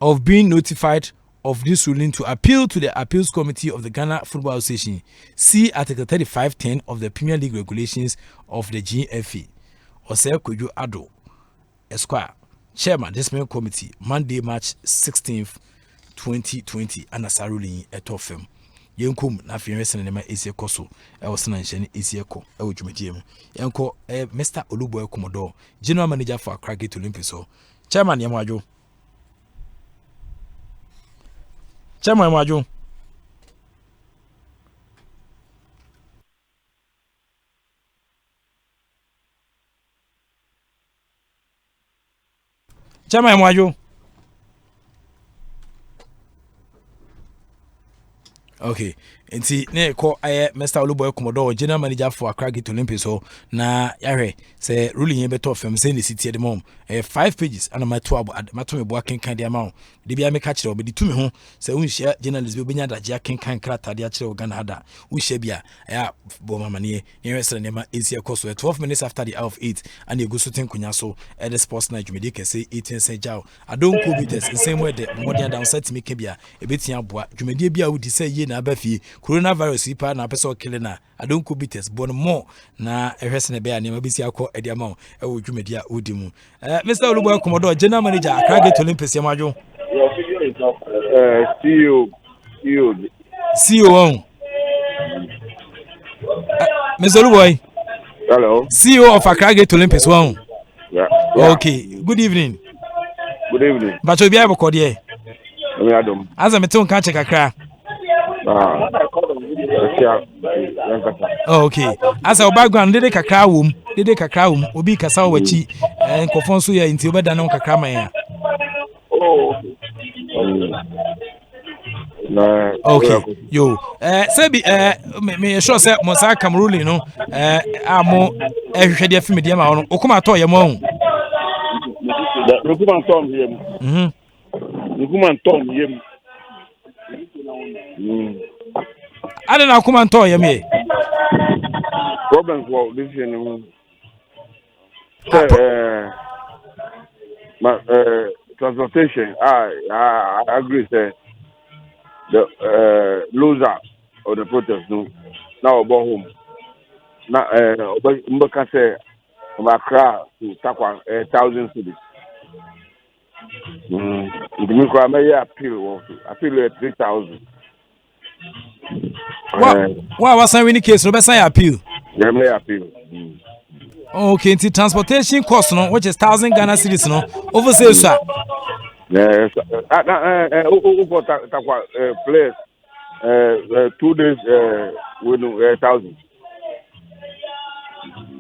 of being notified of this ruling to appeal to the Appeals Committee of the Ghana Football Association. See Article 35.10 of the Premier League regulations of the GFA. Ose Kojo Ado, Esquire, Chairman, Disciplinary Committee, Monday, March 16th, 2020, and as a ruling at Tofem. Yankum, Nafian Nema Asia Koso, I was Nanshan Asia Co, Ojumajim, Yanko, Mr. Oluboy Commodore, General Manager for Accra Great Olympics. Chairman Yamajo. Chairman Yamajo. Chairman Yamajo. Okay, and see, ne call Mr. Oluboy Commodore, General Manager for Accra Great Olympics. So, na yare say ruling in better from saying the city at the moment. 5 pages, and my 12 at my working kind of amount. The be me catch it, but the 2 home say we share journalists will be that Jack can crata the actual Ganada. We share be a bomber money, nearest and nema easier cost 12 minutes after the hour of 8, and you go to think Kunyaso at the Sportsnite you can say 18 say Jow. I don't go with this the same way the modern downside to me can be a bit young boy. You may be would say ye na befi coronavirus ipa na person killing na. I don't go with this, but more na a person be a name be see a call at the amount. I would you media udimu. Mr. Oluboy Commodore, General Manager, Accra Great Olympics, Yamajo. CEO. Mr. Oluboy. Hello. CEO of Accra Great Olympics. One. Yeah. Okay. Good evening. Good evening. But you be able to call Adam. as I'm a tone catch Accra. Okay. As our background, did kakra womb, did kakra womb, obi kasa wachi, and Kofonso ya into Obadano Kakrama. Oh. Okay, yo. Sebi, me sure say Monsa Cameroon, no, amo, every film media, Okuma to your mom. Nukuma Tom him. Nukuma Tom him. I don't know, come and tell you. Problems for this year. My transportation. I agree. Say the loser of the protest. No, now about home. Now, Mbaka say Accra to Takwa 1,000 cities. The Mikra may appeal at 3,000. What was I winning case? Robert, I appeal. They may appeal. Okay, the transportation cost, no, which is 1,000 Ghana cedis, no, overseas, sir. Yes, Takwa players 2 days with 1,000.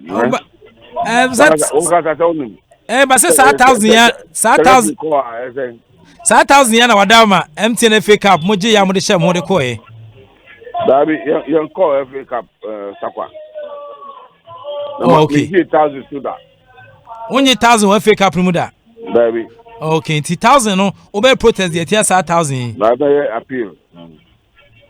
But say 1,000 yen, 1,000 yen, Wadama, MTNFA Cup, Moji Yamudisha Modikoe. Baby, you call every cup, Takwa. Okay. 1,000 to that. Only 1,000 FA Cup Muda. Baby. Okay, 1,000 no, over protest the TS 1,000. Baby, appeal.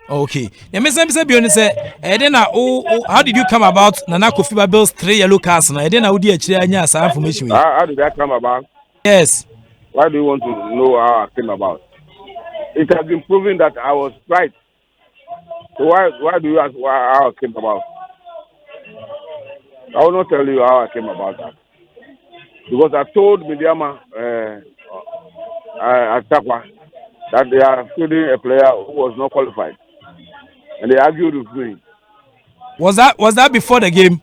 Okay. The message be say, then how did you come about Nana Kofi Bill's 3 yellow cards? And then I would hear some information. How did that come about? Yes. Why do you want to know how I came about? It has been proven that I was right. So why do you ask how I came about? I will not tell you how I came about that. Because I told Midiama at Takwa that they are fielding a player who was not qualified. And they argued with me. Was that before the game?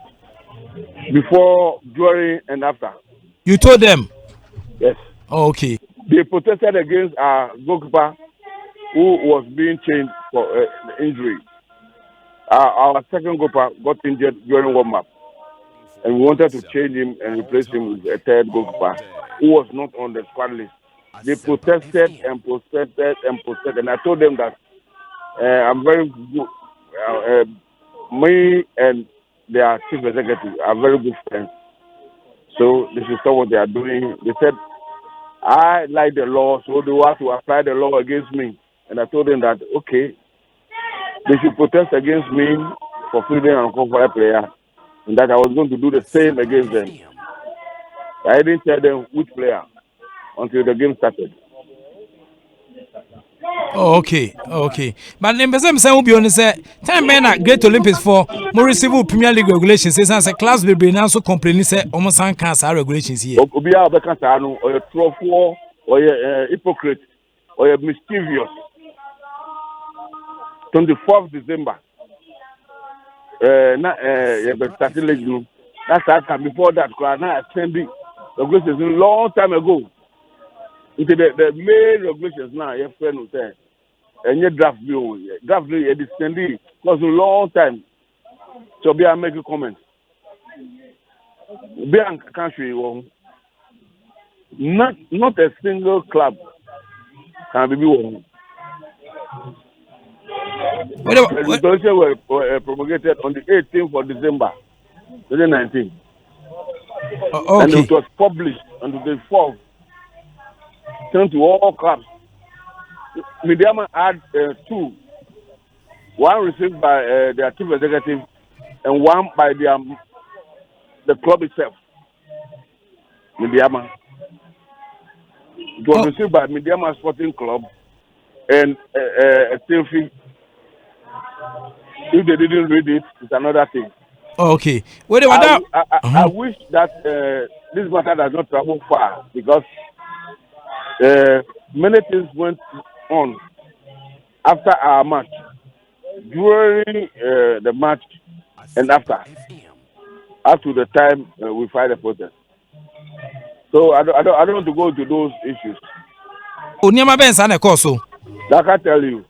Before, during, and after. You told them? Yes. Oh, okay. They protested against our goalkeeper who was being changed for injury. Our second goalkeeper got injured during warm-up. And we wanted to change him and replace him with a third goalkeeper who was not on the squad list. They protested and protested and protested. And I told them that I'm very good. Me and their chief executive are very good friends. So this is what they are doing. They said, I like the law, so they want to apply the law against me. And I told them that, okay, they should protest against me for fielding an unqualified player. And that I was going to do the same against them. I didn't tell them which player until the game started. Oh, okay. But then person say be on say time men at Great Olympics for more receive Premier League regulations says class be now so complaining say almost san cancer regulations here. Obi a be kan sa no or trofo or hypocrite or mischievous. 24th December. That's before that, now extending regulations a long time ago. Into the main regulations now, your friend will say, and your draft bill, is extending because a long time. So be I make a comment. Be a country, not a single club can be won. The resolution were promulgated on the 18th of December, 2019. Okay. And it was published on the 4th, sent to all clubs. Midiama had 2. One received by their chief executive and one by the club itself. Midiama. It was received by Midiama Sporting Club and a selfie. If they didn't read it, it's another thing. Okay. I wish that this matter does not travel far because many things went on after our match, during the match, and after. up to the time we fight the protest. So I don't want to go into those issues. Onyema ben sa na course. I can tell you.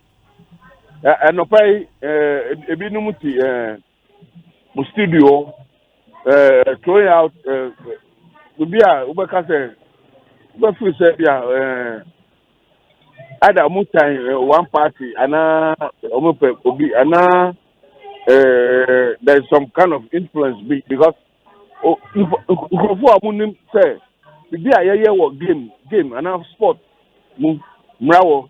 And no pay ebinumuti studio throwing out be a ubeka say but we say either one party and obi and there's some kind of influence because if say be a work game and sport mrawo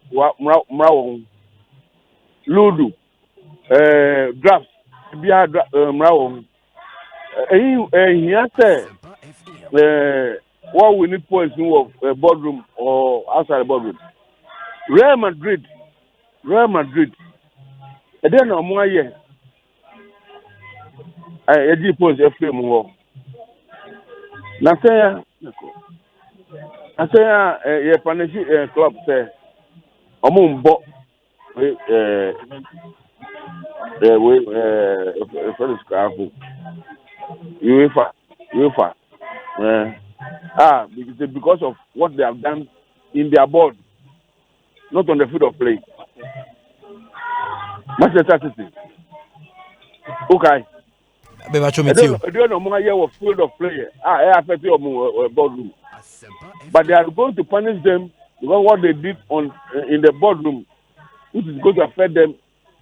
ludo drafts be a mrawo here say what we need points in boardroom or outside the boardroom. Real Madrid and then no more year I points every more. Now I say a punish club say Omumbo UEFA because of what they have done in their board, not on the field of play. Manchester City. Okay. I don't know more year of field of play. I affect your boardroom. But they are going to punish them because what they did in the boardroom, which is going to affect them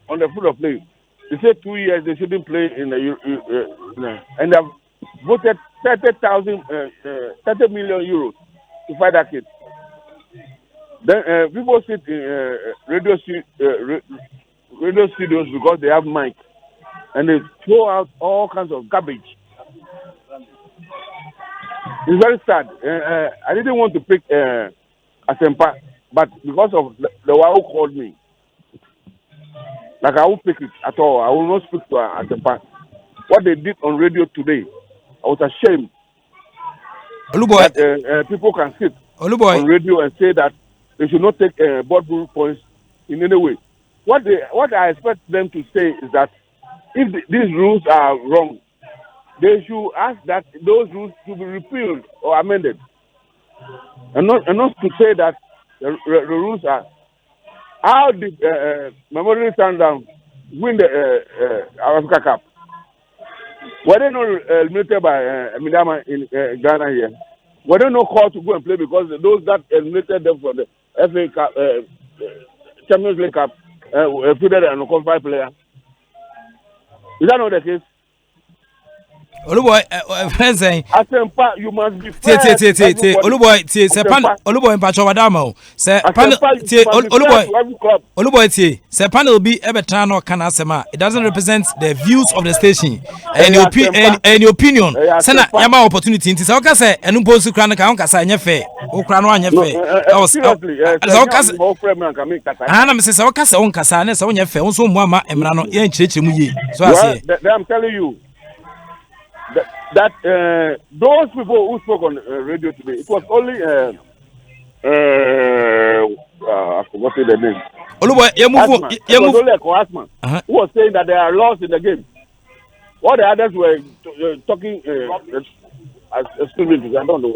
on the field of play. They say 2 years they shouldn't play in the and they have voted 30 million euros to fight that kid. Then people sit in radio studios because they have mic and they throw out all kinds of garbage. It's very sad. I didn't want to pick Asempa, but because of the one who called me, like I won't pick it at all. I will not speak to Asempa. What they did on radio today, I was ashamed. That people can sit on radio and say that they should not take boardroom points in any way. What I expect them to say is that if these rules are wrong, they should ask that those rules should be repealed or amended, and not to say that the rules are. How did Memorial Sundown win the Africa Cup? Were they not eliminated by Midama in Ghana here? Were they not called to go and play because those that eliminated them from the FA Cup, Champions League Cup, put an unqualified player? Is that not the case? Oluboy, friend saying, Asempa, you must be fair. Oluboy, say panel. Oluboy, Pacho Wadamo. Say panel. Oluboy, say panel be Ebertano Kanasema. It doesn't represent the views of the station and your opinion. Sena yama opportunity. Inti sa oka say enu post krana ka onka say nyefe. Okra no anyefe. Ana me say oka say onka say na say onyefe. Onso mu ama emra no ye nchirechire mu yi. So I say I'm telling you that those people who spoke on radio today, it was only I forgot the name. It was only a Asman who was saying that there are laws in the game. All the others were talking as students. I don't know.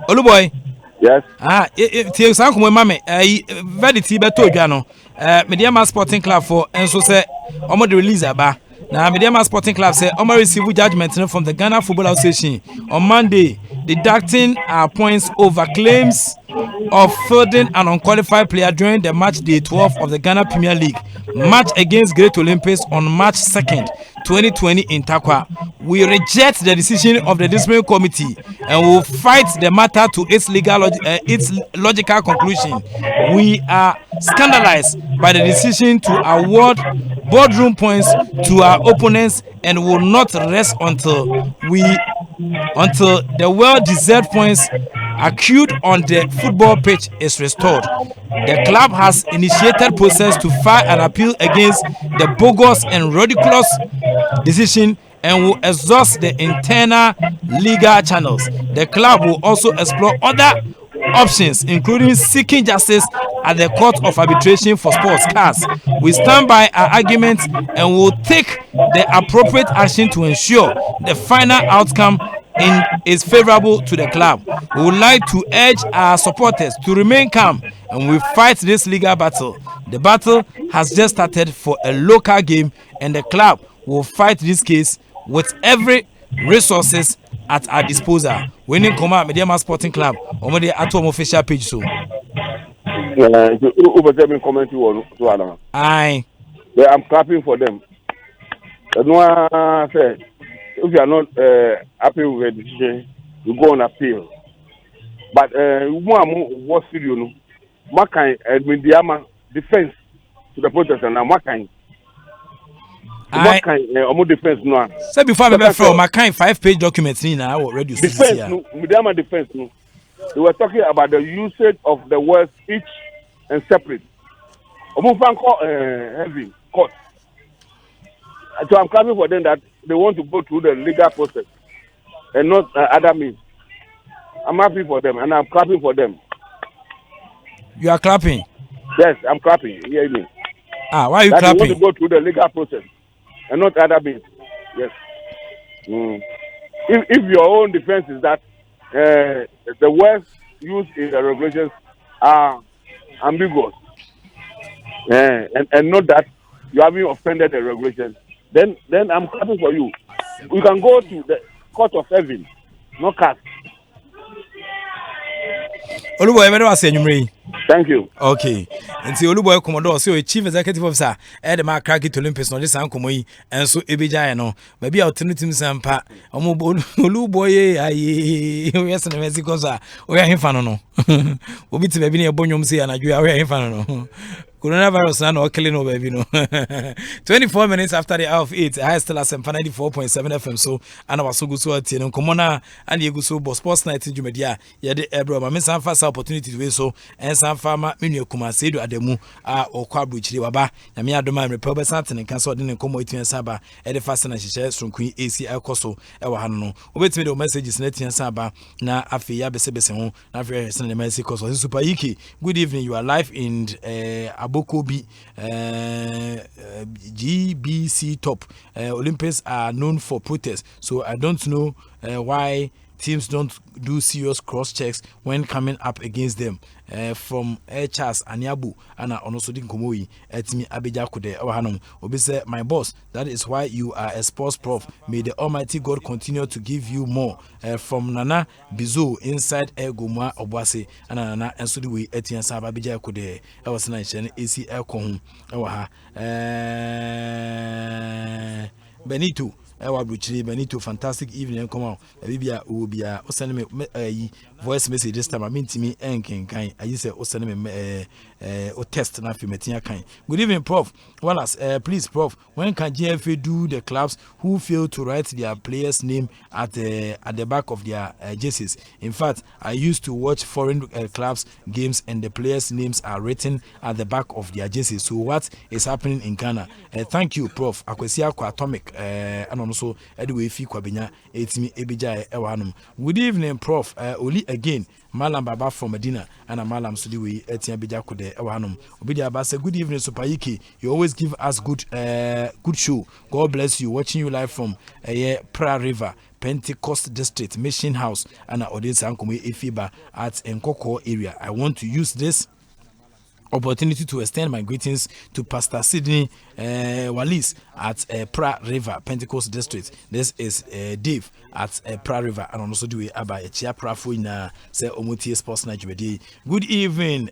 Oluboy. Yes. Tie san ko mama validity beto dwa no. Mediama Sporting Club for enso say omo the release aba. Now, Mediama Sporting Club said, Omar received judgment from the Ghana Football Association on Monday, deducting points over claims of fielding an unqualified player during the match day 12 of the Ghana Premier League match against Great Olympics on March 2nd, 2020 in Takwa. We reject the decision of the disciplinary committee and will fight the matter to its logical conclusion. We are scandalized by the decision to award boardroom points to our opponents and will not rest until the well-deserved points accrued on the football pitch is restored. The club has initiated process to file an appeal against the bogus and ridiculous decision and will exhaust the internal legal channels. The club will also explore other options, including seeking justice at the Court of Arbitration for Sports (CAS). We stand by our arguments and will take the appropriate action to ensure the final outcome is favorable to the club. We would like to urge our supporters to remain calm and we fight this legal battle. The battle has just started for a local game and the club will fight this case with every resources at our disposal. Winning Koma Mediama Sporting Club on the Atom official page. So aye, I'm clapping for them. No, say if you are not happy with the decision, you go on appeal. But what you know, what kind of Mediama defense to the protesters and what kind? What kind of defense no? Say before I be from my kind 5-page documents ni na already defense no, Mediama defense no. They were talking about the usage of the words each and separate. Heavy court. So I'm clapping for them that they want to go through the legal process and not other means. I'm happy for them and I'm clapping for them. You are clapping? Yes, I'm clapping. You hear me? Why are you that clapping? They want to go through the legal process and not other means. Yes. If your own defense is that the words used in the regulations are ambiguous and not that you haven't offended the regulations, then I'm clapping for you. You can go to the court of heaven, no CAS. Thank you. Okay. Until Oluboy Commodore, so a chief executive officer, Edema Kraki to Olympus, no, this uncle, and so Ebija, no, maybe I'll turn to him some pa, Oluboy, yes, and Mexico, we are in Fano. We'll be to maybe a bonum say, and I do our infano. Coronavirus now killing over, you know. 24 minutes after the hour of 8, I still Asempa 94.7 FM. So, and I was so good to attend. Komona and you go so Sportsnite in Jumedia. Yeah, the Ebro, my some first opportunity to do so, and some farmer Minio Kumasedo Ademu or Quabridge Waba. Yamia Doma and Republic Santin and Cancel didn't come with you and Saba at the fast and she shares from Queen AC El Coso, Ewahano. Wait me the messages net and Saba na Afia Besebesen, Afia San Mexico, Super Iki. Good evening, you are live in Bokobi GBC top. Olympics are known for protests, so I don't know why teams don't do serious cross checks when coming up against them. From Charles Anyabu and also Dinkomoi at me Abija Kude Ohanum. Obi say, my boss, that is why you are a sports prof. May the Almighty God continue to give you more. From Nana Bizo inside Egoma Obwase and Nana and so the way Etienne Saba Abija Kude. I was nice and AC Elcom. Benito. Benito, fantastic evening. Come on, Bibia will be send me a voice message this time. I mean to me, and kind. I used to send me a test na Metia kind. Good evening, Prof. Wallace, please, Prof. When can GFA do the clubs who fail to write their players' name at the back of their jerseys? In fact, I used to watch foreign clubs games and the players' names are written at the back of their jerseys. So what is happening in Ghana? Thank you, Prof. Akwesia Atomic and also anyway fi kwabenya etimi ebija ewanum. Good evening, Prof. Oli again Malam Baba from Medina and Malam Sudiwe etia bija kude ewanum. Obidi Abase, good evening, Super Iki. You always give us good show. God bless you. Watching you live from Pra River, Pentecost District, Mission House, and audience Ankome Efiba at Nkoko area. I want to use this opportunity to extend my greetings to Pastor Sydney Wallis at Pra River, Pentecost District. This is Dave at Pra River, and also do it about a chia prafo in say Omutie Sportsnite. Good evening,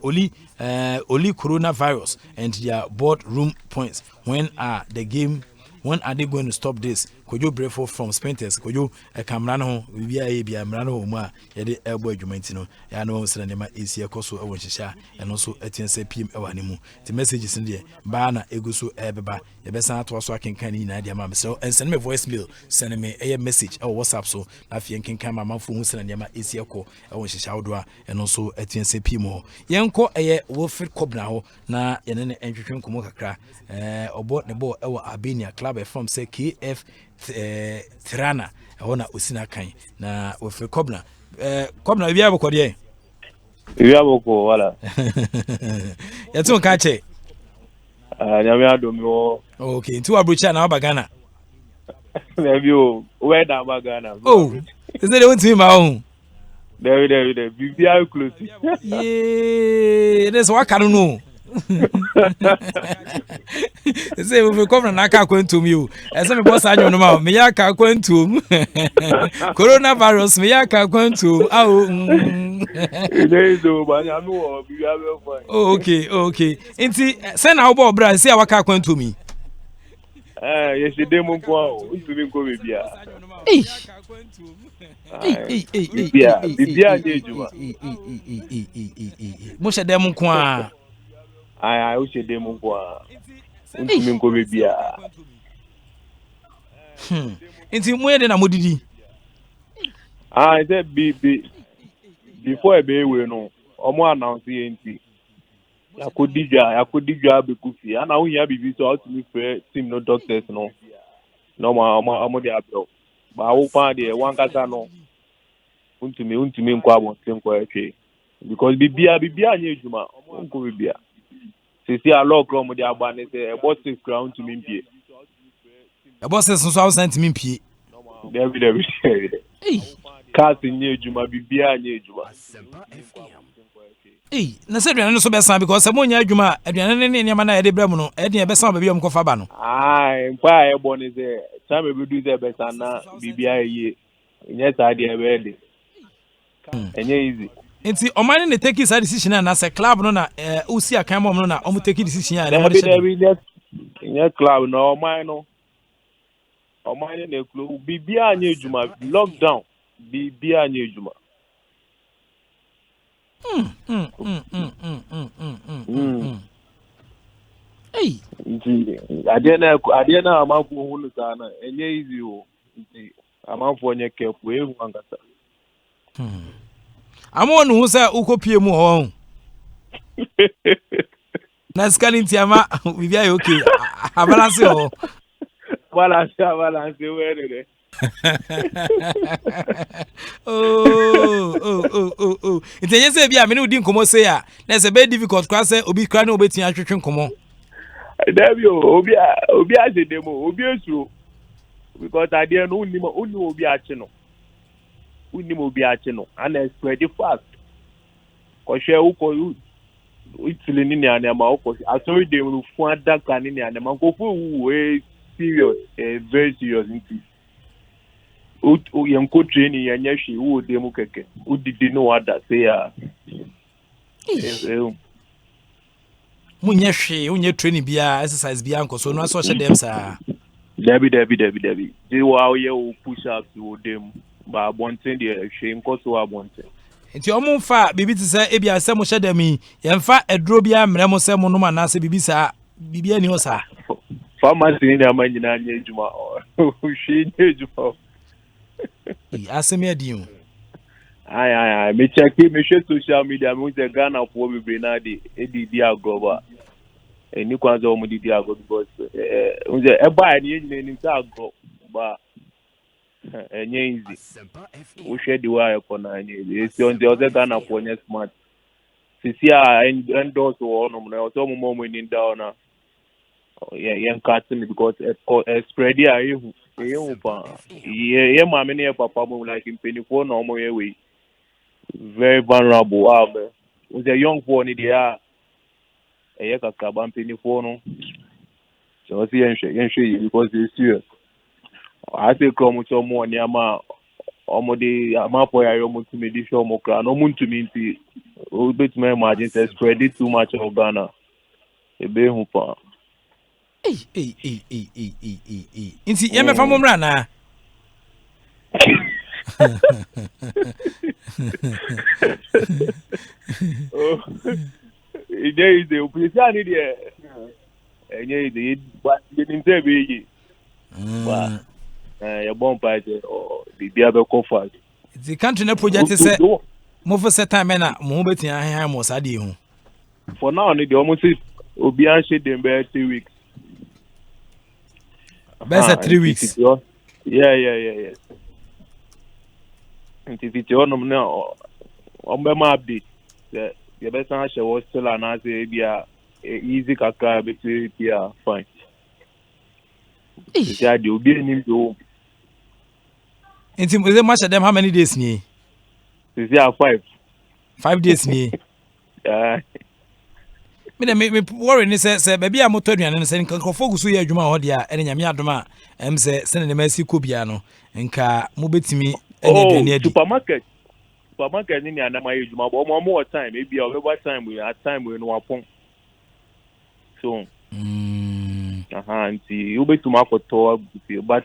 Oli coronavirus and their boardroom points. When are they going to stop this? Kojo Brefo from Sprinters, Kojo Camrano, Via Mrano, Yede Elbow Jumentino, Yano Sanema Asia Coso Owensha, and also Etienne PM Ewanimu. The message is in there. Bana Egusu Ebeba, the best out was working canny Nadia Mam. So, and send me a voicemail, send me a message or WhatsApp. So, Nafian can come my mouth from Sanema Asia Co, Owensha, and also Etienne PM. Yanko a Wolfred Cobnao, na Yanen entry Kumokakra, or bought the ball our Albania club from say KF. Tirana ona usina kan na we Kobna Kobna bia bokode We have oko wala. Yetu kache. Nyame adom. Okay, nti wa brocha na Ghana. Maybe you where da Ghana. Oh, is that want to my own? There. Be close. Yeah, that's what I don't know. Say we come from Naka Quentum you. As I'm boss annual no me yaka Quentum. Coronavirus me yaka Quentum. Oh, okay. Inti send our boy bra say waka Quentum me. Yes, the demo go. Ntumi go be bia. Bibia nye juma. Mo she dem nko a. Ai, o she demo go. Ntumi go be bia. Inti mo ye de na modidi. I said before be we no. Omo announce enti. Yakodijwa be kufi. Ana wo ya bibi so out me for team no doctors no. No ma dey abro. Ba wo pa dey wan kasa no. Untumi nkwa abonten kwa etwe. Because bibia nye juma. Onko bibia. Sisi a lock rom dey agba ne say e boss six ground to me pie. E boss six so sent me pie. Debi. Cast nye juma bibia nye juma. Na say aduane no so besan because mo nya adwuma aduane ne ne ma na e de brem no e de besan ba bi am ko fa ba no. Mpa e bo ne say time e be do say besan na bibia ye. Nye sa de e be de. Enye easy. Nti omani ne take this decision na say club no na usi akan mom no na omo take decision ya na mo de. Nye club no omani no. Omani ne club bibia nye juma lockdown bibia nye juma. Hey, adena amanfo hulu sana enye easy o. Amanfo nye kefu ehu angasa. Amo no say ukopie mu ho. Na scanning tiama bibia okay. Balance ho. Balance where de. Oh. Intenye say bia me no di nkomo say a na say be difficult kwa say obi kra na obetin atwetwe nkomo. Debi obi a se demo obi esu because adie no unni obi ache no. Unni obi ache no and spread it fast. Ko hwe uko Italy ni na ma uko asori dem no fu adaka ni na ma ko fu we serious very serious into. Yanko training ya nyeshi wo demu keke udidi no wada say ya munye hwe unye training bia exercise bia nko so no aso hye dem sa debi dey wa ye o push up wo dem ba bonten dey hwe nko so abonten nti omo fa bibi ti say e bia se mo hye dem yi ye mfa edro bia mre mo se mo no ma na se bibi sa bibia ni ho sa pharmacy ni amanyina anye ejuma hwe nye ejuma Asemi adiun. Ai me check me share social media me say Ghana for be brenade edidi agoba eni kwanza o mudidi ago because unje e ba ni nyine ni sa ago ba enye easy o share the way ko na enye esi on the Ghana for nye smart sisi a endorse o no na o so mo ni down na yen cutting because spread ya ehu pa ye ma me ne papa mo like in 24 no mo we very vulnerable man was a young boy ni dia e ka ka ban 24 no so see yen she because it's serious I say come to mo ni ama omo de ama po ya yo mo to me di show mo kra no mo ntumi nti o bet me imagine say spread it too much of Ghana e be hu pa Inti yeme fa momra na. Ide ide o pese ani de. Enye ide ba de nte be yi. Ba ya bon pa je o bibia be ko fa. The country na project say mo for set time na mo betin ahan mo sa de hu. For now ni de almost obi an she dem be 3 weeks. Best 3 weeks. Yeah. Until video no na ombe ma update. the best one she was still an idea easy kakra between here fine. Yeah, the obi nim do. Intim, is it much of them? How many days me? Is there 5 days me. Me worry ni say baby a moto aduane no say nka focus so ye adwuma ho dia ene nyame adoma say sene ne masi ko bia no nka mo betimi ene aduane adi supermarket ni ana my adwuma but more time maybe over time we at time we no apon so nti you betuma akoto abuti but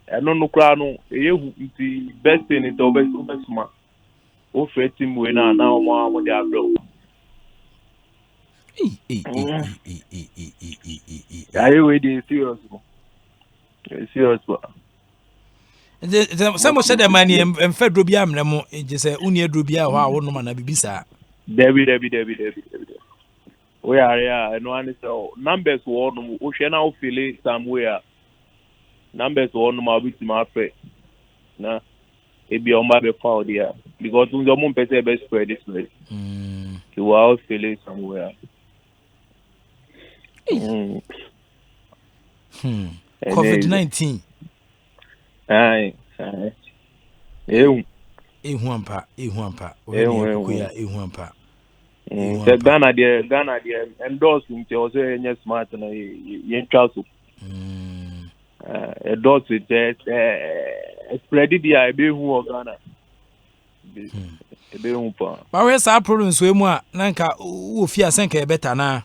eno no kra no eyehu nti best thing it obesuma o fetim we na mo dey abro. I wait serious. Serious. Some said the money and federal biam nemo just say uni drubia or no man bibisa. Debbie. We are here, no one so numbers one ocean now feel somewhere. Numbers one my bit my friend. Nah, it be on my foul there because the moon person best spread this way. You are feeling somewhere. COVID-19. Aye. Ehuampa. The Ghana there endorsing to also any smart and a council. Endorse it spread it there be who of Ghana. But where's our problem so more nanka who fear senke better na.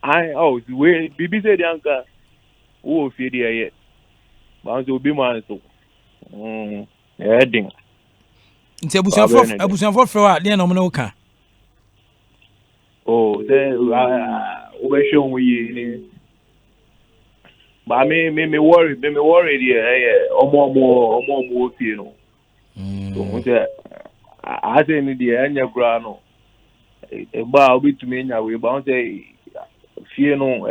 We bibi said the anchor who fear there yet. But will be man so. Heading. Nti abusuan for wa dey na mo na ka. We show we but me worry there omo fie no. So I say ni dey anya kra no. E ba obi to me nya we ba on say fie no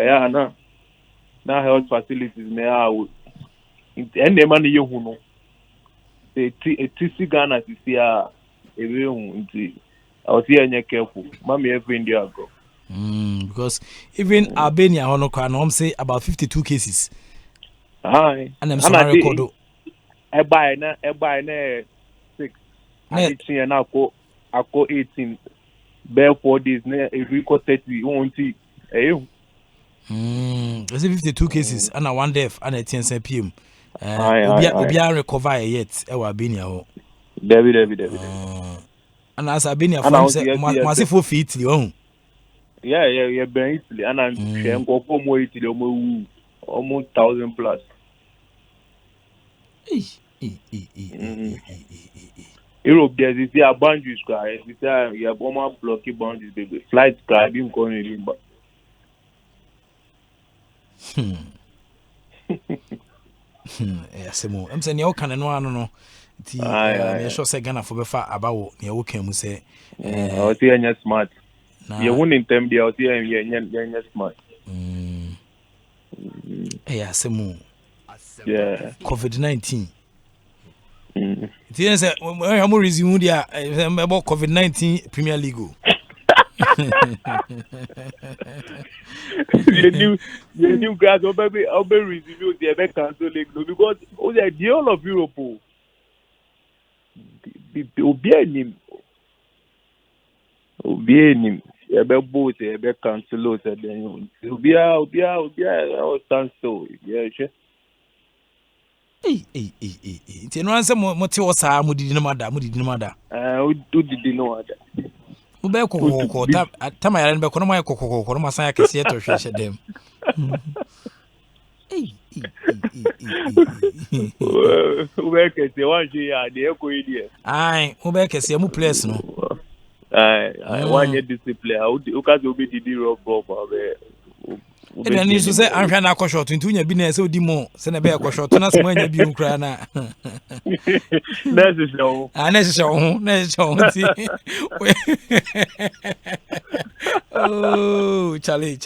na health facilities me and the man you know a Ghana to see a nti I was here and careful mommy every India go because even Albania hono kwa no say about 52 cases and I'm sorry record e buy na 6 and now go 18 bare 4 days na e record 30 won't see there's 52 cases and 1 death and 10 PM. Obia recover yet e wa Albania ho. David. And as Albania from say masifo fi Italy ho. Yeah, ben Italy and I'm share go for more Italy almost 1,000 plus. Europe there's this boundaries guys. This you have almost blocky boundaries baby. Flights guy been going but Semo I'm saying you can no ti me sure say Ghana for befa abawo ne wo kan mu say o ti anya smart you won in term there o ti anya smart Semo COVID-19 ti say we am resume dia about COVID-19 Premier League the new guys will be review the cancel league because the whole of Europe obi enim ebe both ebe cancel it then obi stand still yeah ti no answer mo ti wo saa mo didi no mada didi no ada ube kokoko tama yara nbe kono ma kokoko no masan ya kese to hwehwe dem ube kese wanji ya de ekoidi ube kese mu place no wanye discipline ukazi obi didi rob be ebe ni so say anhwa na akọ ntu nya bi na se odi mo se na be akọ na se mo anya bi nkura na Nese show ti oh chale it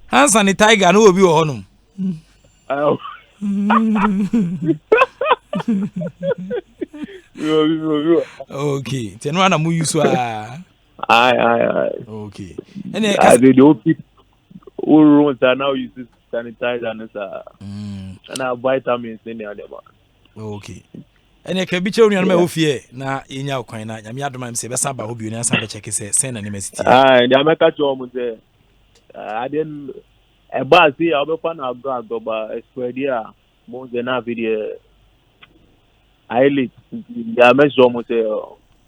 has and tiger no obi wo honum Okay, ten one am use Aye. okay. And I did the old people all rooms are now using sanitizer and vitamins in there. okay. And can be children on my offier na inya kwan na nyame adoma am se be saba ho bi na sa be check say send na nemesity. The America job say I didn't a bus here I'll be fan of go spread here more than a video highly the America job say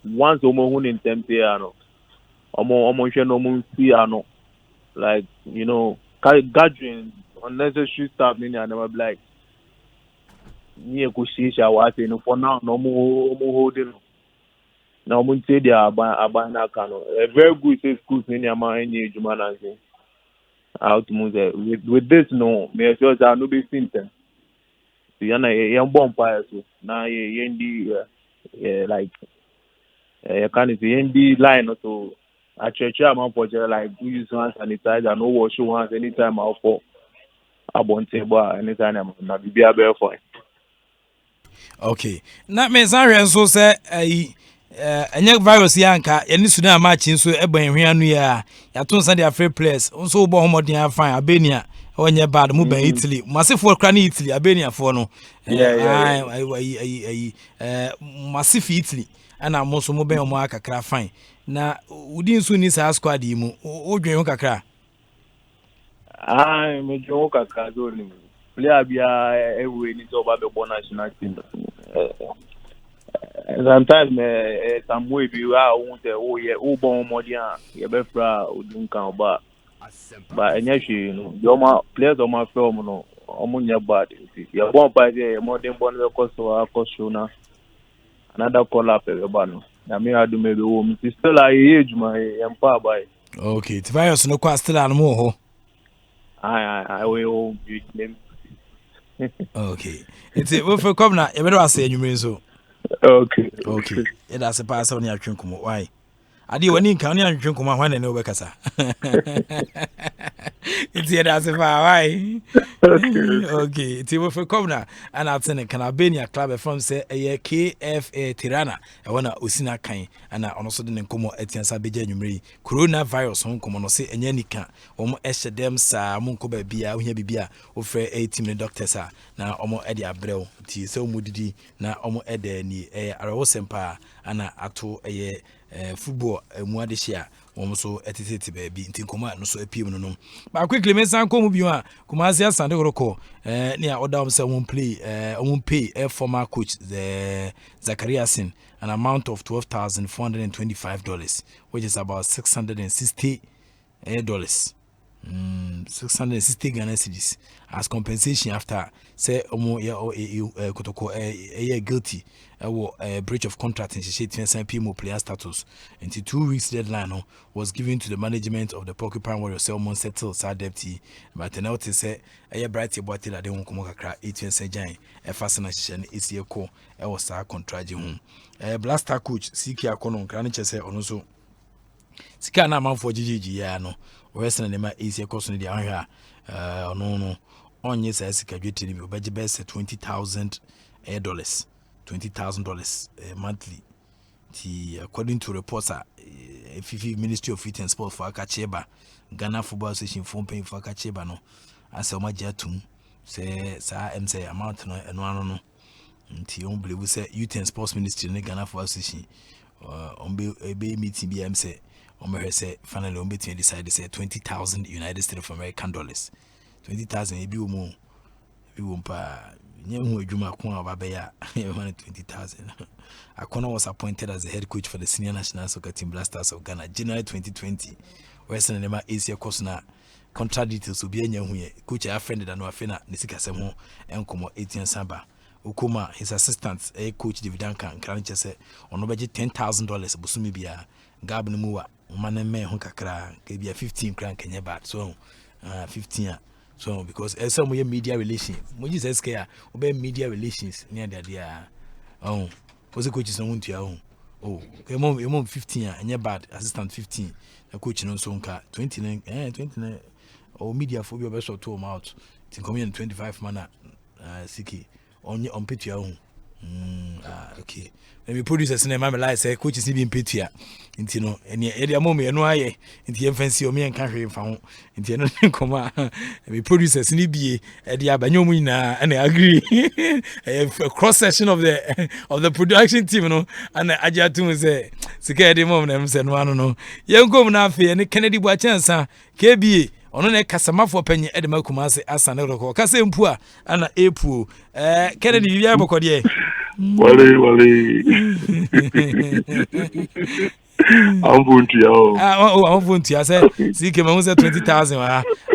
once omo in tempe ano omo hwe no mo see ano like you know gathering unnecessary stuff in there never be like near kushisha what no for now no more holding na omo say dia abana kano a very good say schools in there ma enye juma na say out move with this no me sure that no be symptom so yana yan bomb fire so na yendi like can is yendi line to a church am for like do use hand sanitizer no wash your hands anytime out for abonte ba anytime na bibia be for Okay. Na me san so say enye virus yanka yeni suna match nso eban hweanu ya yato nsa dia free players nso wo bo homodin afan Albania onye bad mu ban Italy massive kra na Italy Albania for no massive Italy ana mo so mo ben mo akakra fine na udi nso ni sa squad yi mu odwen ho kakra me jo kakra do ni player bia ewe ni so ba be national team sometimes some way be want to bon modian ye be fra odun kan ba enya hwe no your players on my film no omunya bad ye bon pa ye modern bon be cost na another call up e ba no na me adu me be wo mi still aye ejuma ye mpa ba okay the virus no kwa still an mo ho we o name okay it's we for come na ye be do ase enwumre so okay it has a pass on your twinkumo why ade wani nka oni antwinkumo hwan na obekasa it's here as if why okay it's we for come na and atene can Albania club from say KFA Tirana e wana osina kan ana ono so de nkomo atiansa beja nwumre coronavirus nkomo no se enya nika omo ehye dem sa mo nko ba bia ohia bibia ofre a team doctors na omo ede abrew ti se omo didi na omo ede ni Asempa ana ato football mu adehia won so etete baabi ntinkoma no so apiem no no ba quickly me san komu bi a Kumasi Asante Goroko ne a order say won pay a former coach the Zachariasin an amount of $12,425 which is about $660 660 Ghana cedis as compensation after say kotoko guilty breach of contract in PMO player status. Until 2 weeks deadline was given to the management of the Porcupine Warriors Selmon settled sad deputy but the notice say bright about that they won't come kakra 8 giant fascination is your call was contract home blaster coach CK Akono Kraniche say also sika na man for GGG ya no western nema easy cost no dia anhwa no onye sa sika dwetiri bi obeje best $20,000 $20,000 monthly ti according to reports FIFI Ministry of Youth and Sport for Akacheba Ghana Football Association phone paying for Akacheba no asa ma jatum say sa say amount no eno no nti on believe say Youth and Sports Ministry ne Ghana Football Association on be meeting BM say say finally on between decide say 20,000 United States of American dollars 20,000 ebi wo pa nyehu adwuma ko ababeya 20,000 Akono was appointed as the head coach for the senior national soccer team Blasters of Ghana January 2020 Western Nema Asia course na contract details obi enyehu ye coach a friend da no afena ne sikasem ho enkomo 18 samba Ukuma his assistant coach David Duncan Kranche say ono beje $10,000 busumi bia gab no muwa man me ho kakra ke bia 15 kran kenye bad so 15 so because some media relations mo Jesus care obe media relations near there was coach no want you ke mom 15 enye bad assistant 15 the coach no so nka 29 media for be so to out think come 25 man siki on petu Okay. Let me produce a my life say coach is being petia. Into no any moment no aye into fancy o me and country found into no come me producers ni be e dia banyo mu na and I agree a cross section of the production team no and aja to say sika de mom na say no no yen kom na afi ne Kennedy Bua chansa KBA ono na kasamafo panyi e de makuma ase asane roko kasa empu a ana epu Kennedy bibia bokode Wale. I'm going to you. I'm going to. I said, see, came on 20,000.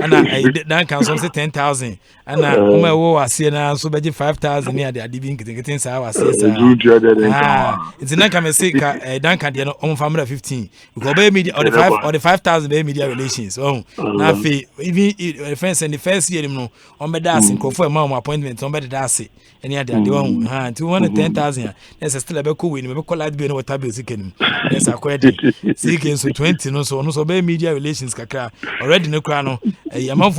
And I done can some say 10,000. And my wo I see now so budget 5,000 near the living getting so I see. It's not come say Dan can the on family 15. Because by media or the 5,000 by media relations. Oh, now even friends and the first year no on be dancing for a mom appointment on be dancing. And yeah, the one 210,000. There's still a cool win. We call that be no what tablet sicken. Yes, I quite seeking so 20 no so be media relations kakra already no kra no amount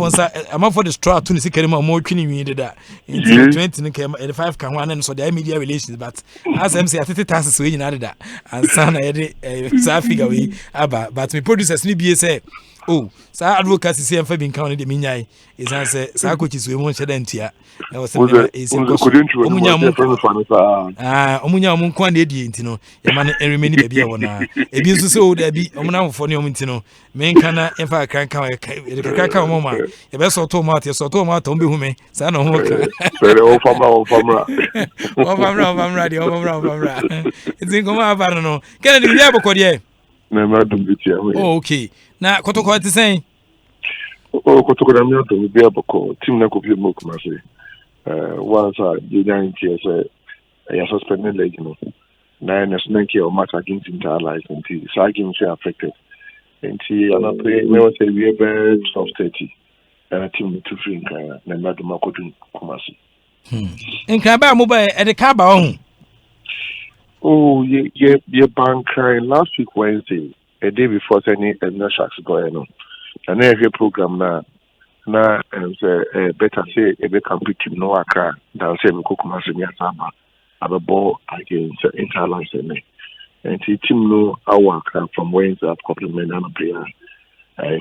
for the straw to sicken more twini we did that in 20 no 5 can one and so the media relations but as MC at 30,000 so you know that and son I figure we but me producers ni be say oh sa advocacy say am bin count the minyai is answer sa coaches we won sheda ntia e was omunya mu kwa na die ntino ya ma na remeni ba bia wona e bi nso se o da bi omuna mfo ne omntino menka na emfa kranka kranka mo ma e be so to ma te so to ma to mbe hume sa na ho ka Pero o famra it's ngoma abaro no Kennedy bia bokode na ma dum bitia oh okay na kotoko ti sen kotoko na mi dum bia boko team na ko bi mo kuma se once you don't say you suspended like you know na national care or match against Inter allies and so against affected and ana play me was say we about 12:30 and a team to free na maduma ko dun kuma se nka ba mo ba e de ka ba ho oh ye bank last week Wednesday a day before any sharks going on and every program na better say a bit complete team no aka than say me kokuma se me asaba ababo against Interlands and team no our from Wednesday at complement and player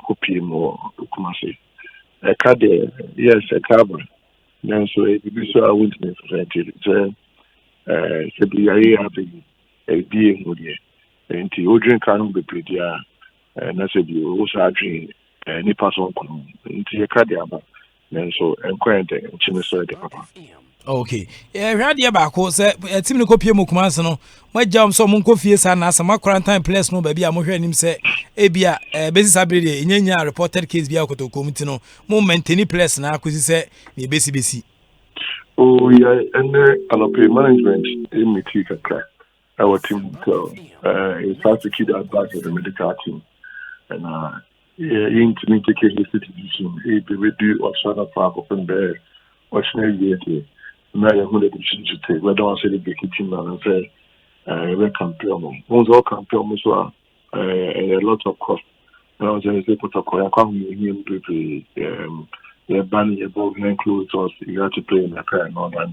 copy more kokuma se a card yes a cover then so it be so I witness so se be happy a being with you and the Odrin can be pretty na se be also dream ni person kono nti ekade aba nanso enkwende nchime so de papa okay hwade ba ko se team ne kopie mu kuma se no magya so mo nkofie sa na asama quarantine place no ba bia mo hwe nim se ebia besi sabrede nyanya reported case bia kotoko mti no mo maintain place na akosi se ne besi oh yeah and alope management meeting kakra our team so it's hard to keep that back of the medical team and into take a situation it be reduce or sort of open there or snare year now you want to take we don't say the big team and say we compare once all compare so a lot of cost now there is a protocol come him to the ban your ball includes us you have to play in a car and all that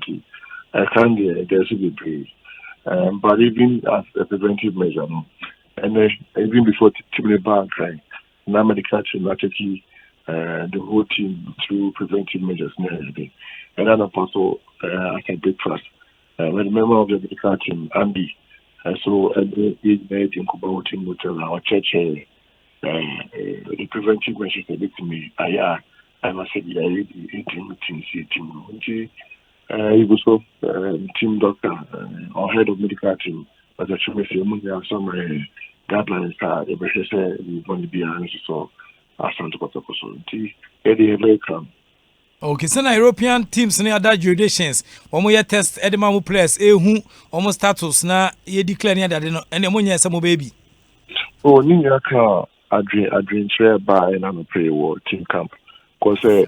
I can't there should be paid but even as a preventive measure and even before team ban crying now medical team actually the whole team through preventive measures and everything. And then also I can breakfast. When a member of the medical team, Andy, so every night in Kuba team hotel our church the preventive measures they did to me. I must say I really team he was so team doctor or head of medical team but the truth is some guidelines are every say we want to be honest so Asante Kotoko so very come. Okay, so European teams in other jurisdictions omo ye test edema mu players ehu omo status na ye declare near that no ene mo nya some baby oh ni nya ka adwin share by na no play war team camp cause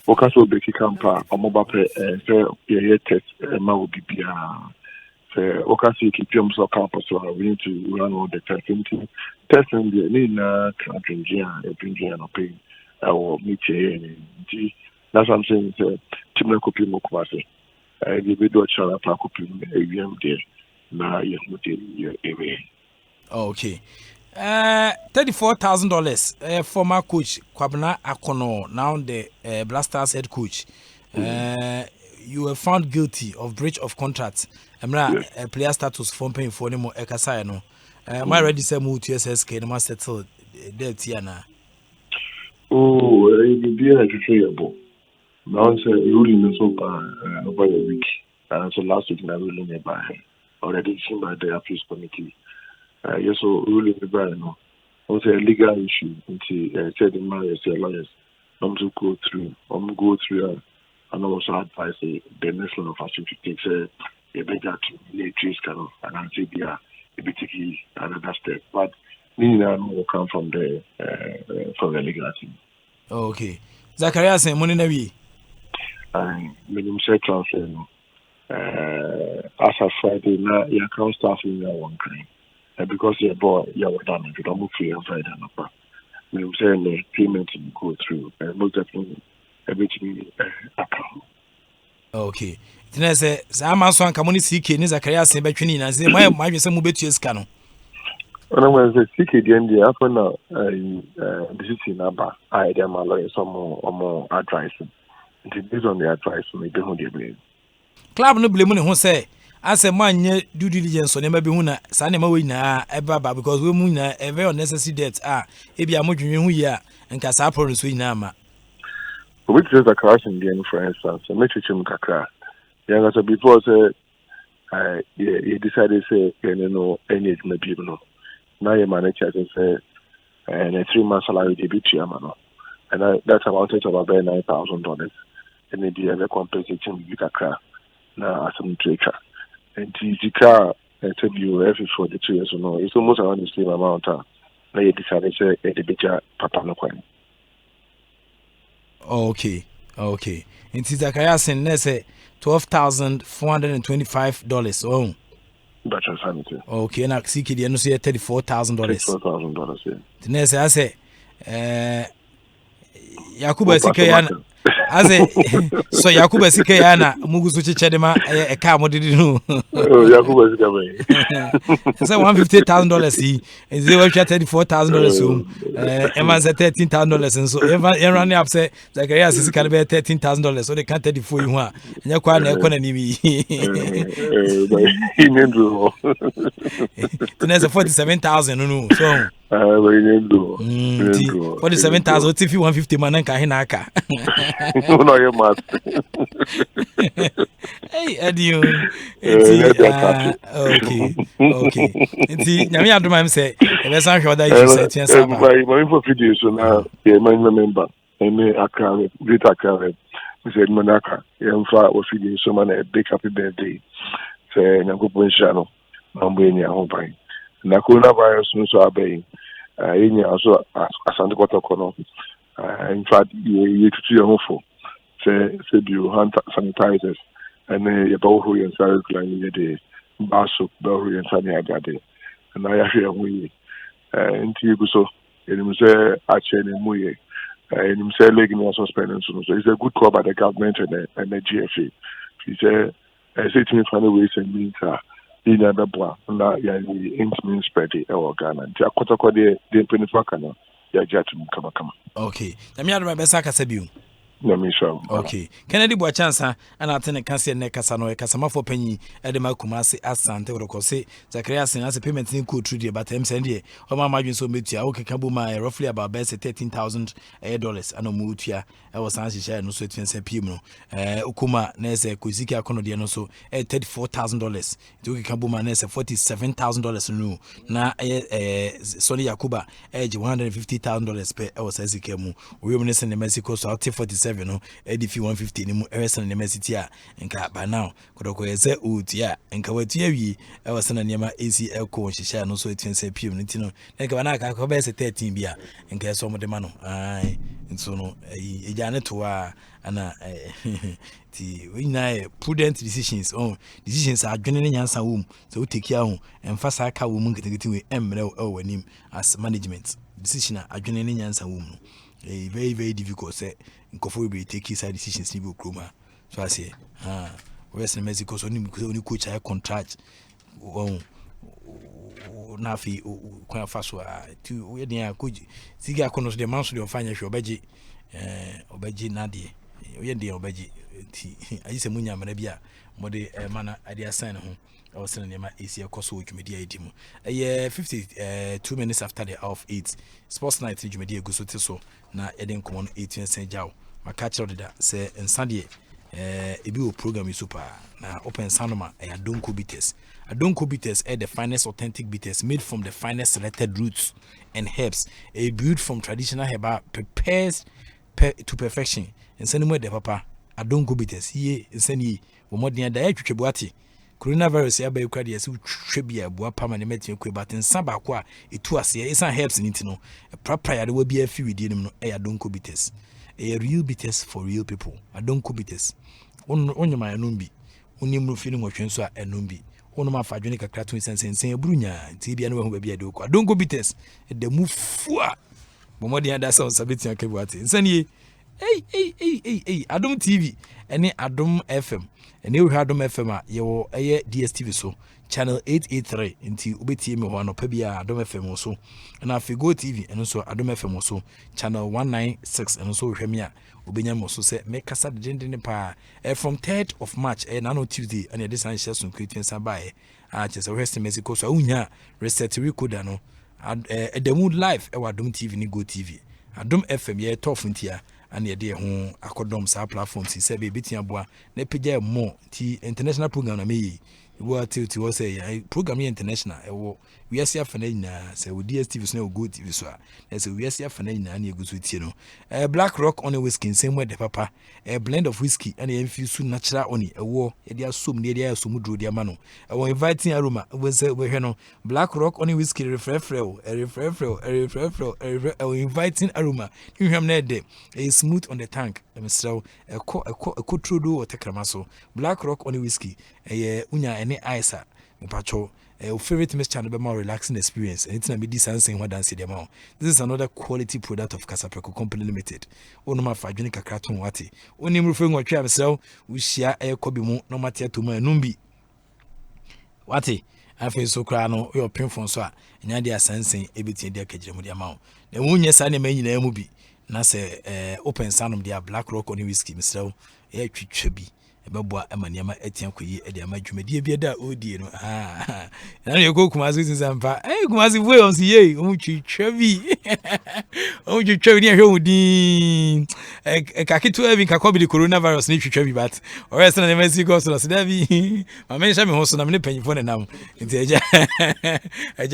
focus will be camp omo ba play say ye test ma will be bia Okasi keep your so campus so we need to run all the testing the need na drinking no pain or meet that's what I'm saying team na copy mo kwase the video channel Pakupim, AVM there. Now, you away. Okay. $34,000. Former coach Kwabena Akono, now the Blasters head coach. You were found guilty of breach of contract. Player status from paying for no more Ekasai no. My ready say move to SSK no must settle debt here. Oh, it be a traceable. Now it's ruling so over a week. So last week, I ruling by already seen by the appeals committee. Yes, so ruling by no. Also a legal issue until said the lawyers, to go through. And also advise the next level of action to take a better to trace kind of and answer the particularly another step. But will come from the legal team. Okay. Zachariah say money na we. Minimum say transfer no. As of Friday now your account staff in your one kind. Because your boy you done it, you don't move free on Friday no. Minimum say the payment will go through most definitely everything account. Okay. Tina say man so anka money CK ni Zachariah say betwini na say my say mo betu esika no. Ona was the CK the end after now decision number I dem lawyer some more advice. Based on the advice we be hold the blame. Club no blame ne ho say ase man nye due diligence on e ma be hu na sa ne ma we na e baba because we mu na e very unnecessary debt e bia mo dwenwe hu yi a nka sa problem so nyina ma. Which is the class in the end, for instance, so make sure kakra. Yeah, so before say, you decided say, any age may be no. Now your manager say, and a 3 month salary they be chairman, and that amounted to about $9,000, and they be ever compensating with kakra. Now as a trader, and the car and said you every for the 2 years or no, it's almost around the same amount. Now you decided say, the better papa no coin. Okay. In Zachariah say $12,425. Oh. That's insanity. Okay, na CK the no say $34,000. $34,000, yeah. Then say I say Yakuba Sikayana Aze so Yakuba Sikayana mugusu chechedema e ka modidi no. Yakuba Sikayana. Say $150,000 see and they were $34,000 so Emma said $13,000 and so Emma run up say Zachariah is can be $13,000 so they can't tell the for you and you kwa na economy me. Then say 47,000 no so 47,000 if you 150 man ka hinaka. No you must. Hey Eddie. Okay. Nti nyame adoma am say e be san hwe that you say tien saba. My info video so now my member and account great account said manaka yemfa o video so man a big happy birthday say nyankopon shano mambo enya ho ban na coronavirus no so abey enya also asante kotokono in fact you to your home for say you hand sanitizers and you bow who you start cleaning the baso bow who you sani agade and I hear we into you so you say actually muye and you say legging was suspended so it's a good call by the government and the GFA. He say to me find ways and means in the bra na ya intimate spread the organ and akotoko the penifo kana ya jatum kama. Okay na me adoma be saka sabiu. Okay. Kennedy bo chance and atene kase ne kasa no kasa for panyi e de makuma se asante wo say Zachariah sin as payment in code through the but em send here o ma madwin so metia o keka bo ma roughly about $13,000 and mutua e was san share no so twen pm no okuma na se koziki akono de no so $34,000 to keka bo ma na se $47,000 no na Sonny Yakuba $150,000 per e was azike mu we mu ne Mexico so 47 no edifi 150 ni mu eresen ne mesiti a nka ba now kodoko yeze utia nka watia wi e wasana niema ACL ko hihia no so etinse pm nti no nka ba na ka ko be se 13 bia nka so mo de ma no ai nso no ejane to a ana ti we na prudent decisions decisions adwene ne nyansa wom so we take care emfa sa ka wom nketekete we emre wanim as management decision adwene ne nyansa wom no very very difficult say nkofo be take side decisions ni be kroma so I say West Mexico so ni coach a contract na fi kwa faso tu we dey coach siga kono so the man so dey fanya hwe obaji na de we dey obaji ti ayi se munya mana bia mo de mana ade assign ho I was saying my AC Koso Jumedia Edimu. 52 minutes after the hour of 8. Sportsnite Jumedia Gusote so na Eden Common 18 St. Jow. My catch out that say in Sunday a program is super na open Sanoma a Donko bitters. A Donko bitters are the finest authentic bitters made from the finest selected roots and herbs. A brewed from traditional herb prepares to perfection. And send me the papa. A Donko bitters. Ye send ye. Womodian Diatribuati. Coronavirus ya ba kwade yesi twebia boa pama ne metin kwe baten saba kwa etu ase esan helps nti no prapra ya de wa bia fi widie nim no ya donko bitters real bitters for real people adonko bitters onyema enumbi onimru fi ni nwotwe so a enumbi onoma afadwene kakra to sensen ebrunya nti bia ne ho ba bia de ko adonko bitters de mufua bomodi ada sa sabeti akebwate nsanie Adom TV ene Adom FM ene we Adom FM a yewo eye DSTV so channel 883 nti obetie me ho anopa bia Adom FM so na Afigo TV ene so Adom FM so channel 196 ene so hweme a obenya mo so se me kasa dendene pa from 3rd of March na no Tuesday ene this an share so creating sabae a chese West Mexico so unya reset recorder no Edemu live e wa Adom TV ni Go TV Adom FM ye tough ntia and ye ho akodom sa platforms se be bitia boa na pegya mo ti international program na me wo ti wo say program international e wo we asia fana nyina se wo DSTV so na Go TV so a se we asia fana nyina na egusu tie no Black Rock on a whiskey same way the papa a blend of whiskey and infuse natural oni e wo e dia som ne dia som duro dia ma no e wo inviting aroma we say we hwe no Black Rock on a whiskey refrefrel inviting aroma hwem na de e smooth on the tank so e ko trudo o tekrama so Black Rock on a whiskey e unya ene ice mepacho your favorite mixture and be more relaxing experience. Anything I be this answering what dance the amount. This is another quality product of Casapreco Company Limited. Onoma fajuni kakratun wati. Oni mrufeng wa chia msao. We share air kobi mo no matia to my numbi. Wati. Afi so kra no your pinfon so a nya dia sansen ebiti dia kagire dia mawo na wunye sa ne manyi na mu bi na se open sanum dia Black Rock on whiskey msao e twitwa bi ebeboa emaniama etian koyi e dia madwumadie bi da odie no na ye go kumazi sinsampa kumazi voi on si ye o twitwa bi o twitwa bi ne hwe odin kaketu evi kakobi di coronavirus ne twitwa bi but o rest na Mexico so da bi ma me sha me ho so na me panyifo ne nam nti eja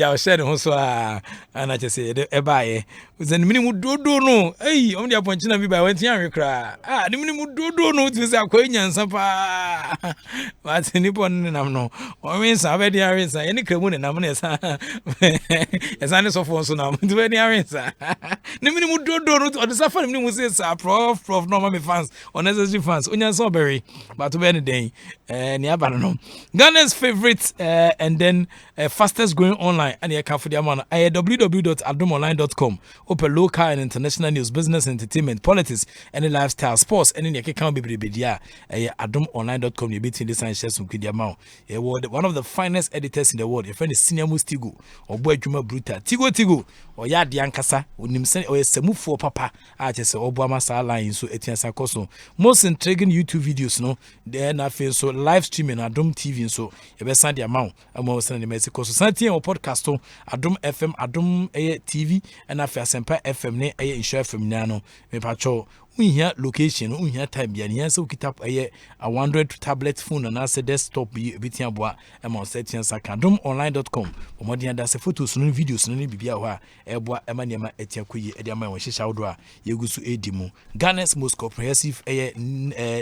o share ne ho so ana chese e baaye uzani minimu dodo no o ndi aponchina bi ba wanti anwe kra ni minimu dodo no tse akonya nsapa but ni pon nam no o me sa be dia rensa ye ni kramu ne nam ne sa esa ne so fo so nam ndi be dia rensa ni minimu dodo no o de sa fa ni minimu se sa prof normal me fans unnecessary fans onya so berry but be any day ni aba no Ghana's favorite and then fastest growing online and you can for the amount www.adomonline.com open local and international news, business, entertainment, politics, and lifestyle, sports, and in your account be adomonline.com. You beat in this and share some good amount. One of the finest editors in the world. Your friend is Senior Mustigo or Boy Juma Bruta Tigo or Yad Yankasa or Nimsen or Semu for Papa. I just say Obama Saline so Etienne Sakoso. Most intriguing YouTube videos, no, then I feel so live streaming Adom TV so you best send the amount. I'm also sending Mexico. So Santi or podcast Adom FM, Adom TV, and I feel Asempa FM ne insure FM nano me pacho we here location we here time bia ne so kitap a 100 tablet phone and as desktop bi bitia boa e ma set yan saka adomonline.com o modi anda se photos no videos no bibia ho a e boa e ma ne ma etia koyi e dia ma won hihya wodo a yegusu edimu Ghana's most comprehensive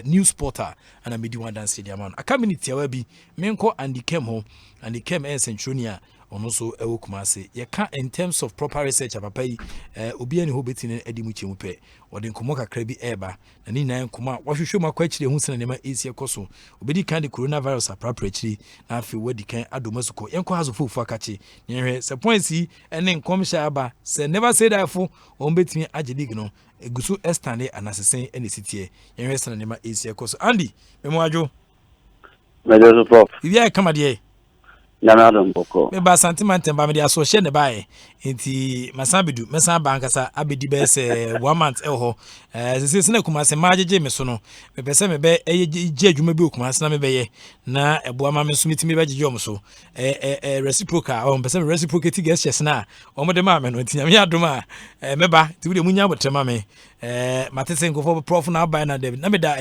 news portal and amedi one dance dia man community awa bi menko and came home and he came Centronia ono so ewo kumase ye ka in terms of proper research papa yi obi ani ho betine edimu chemu pe ode nkomo kakra bi eba na ni nan nkoma wahwehwe makwa chire hu sene nema esi ekoso obedi kan de coronavirus apra chire na afi wadi kan adomasuko yenko hazo fufu akache yenhwe se points ene nkom sha aba se never say that fo on betime age league no egusu estande anasesen ene sitie yenhwe sene nema esi ekoso Andy memo adwo Major Prof. Yeah, come at ye. Yanadon Boko. Meba sentiment and bamidi associate the buy inti masabidu mesa bankasa abedi bes 1 month eho sisi na kuma se majeje me so no me pese me be je adwuma bi okuma se na me be ye na ebo ma me so mitimi be jeje omso reciprocal o pese reciprocate gestures na o mo de ma me no tinya me adoma meba ti we de munya botema me matese nkofo prof na buy na de na me da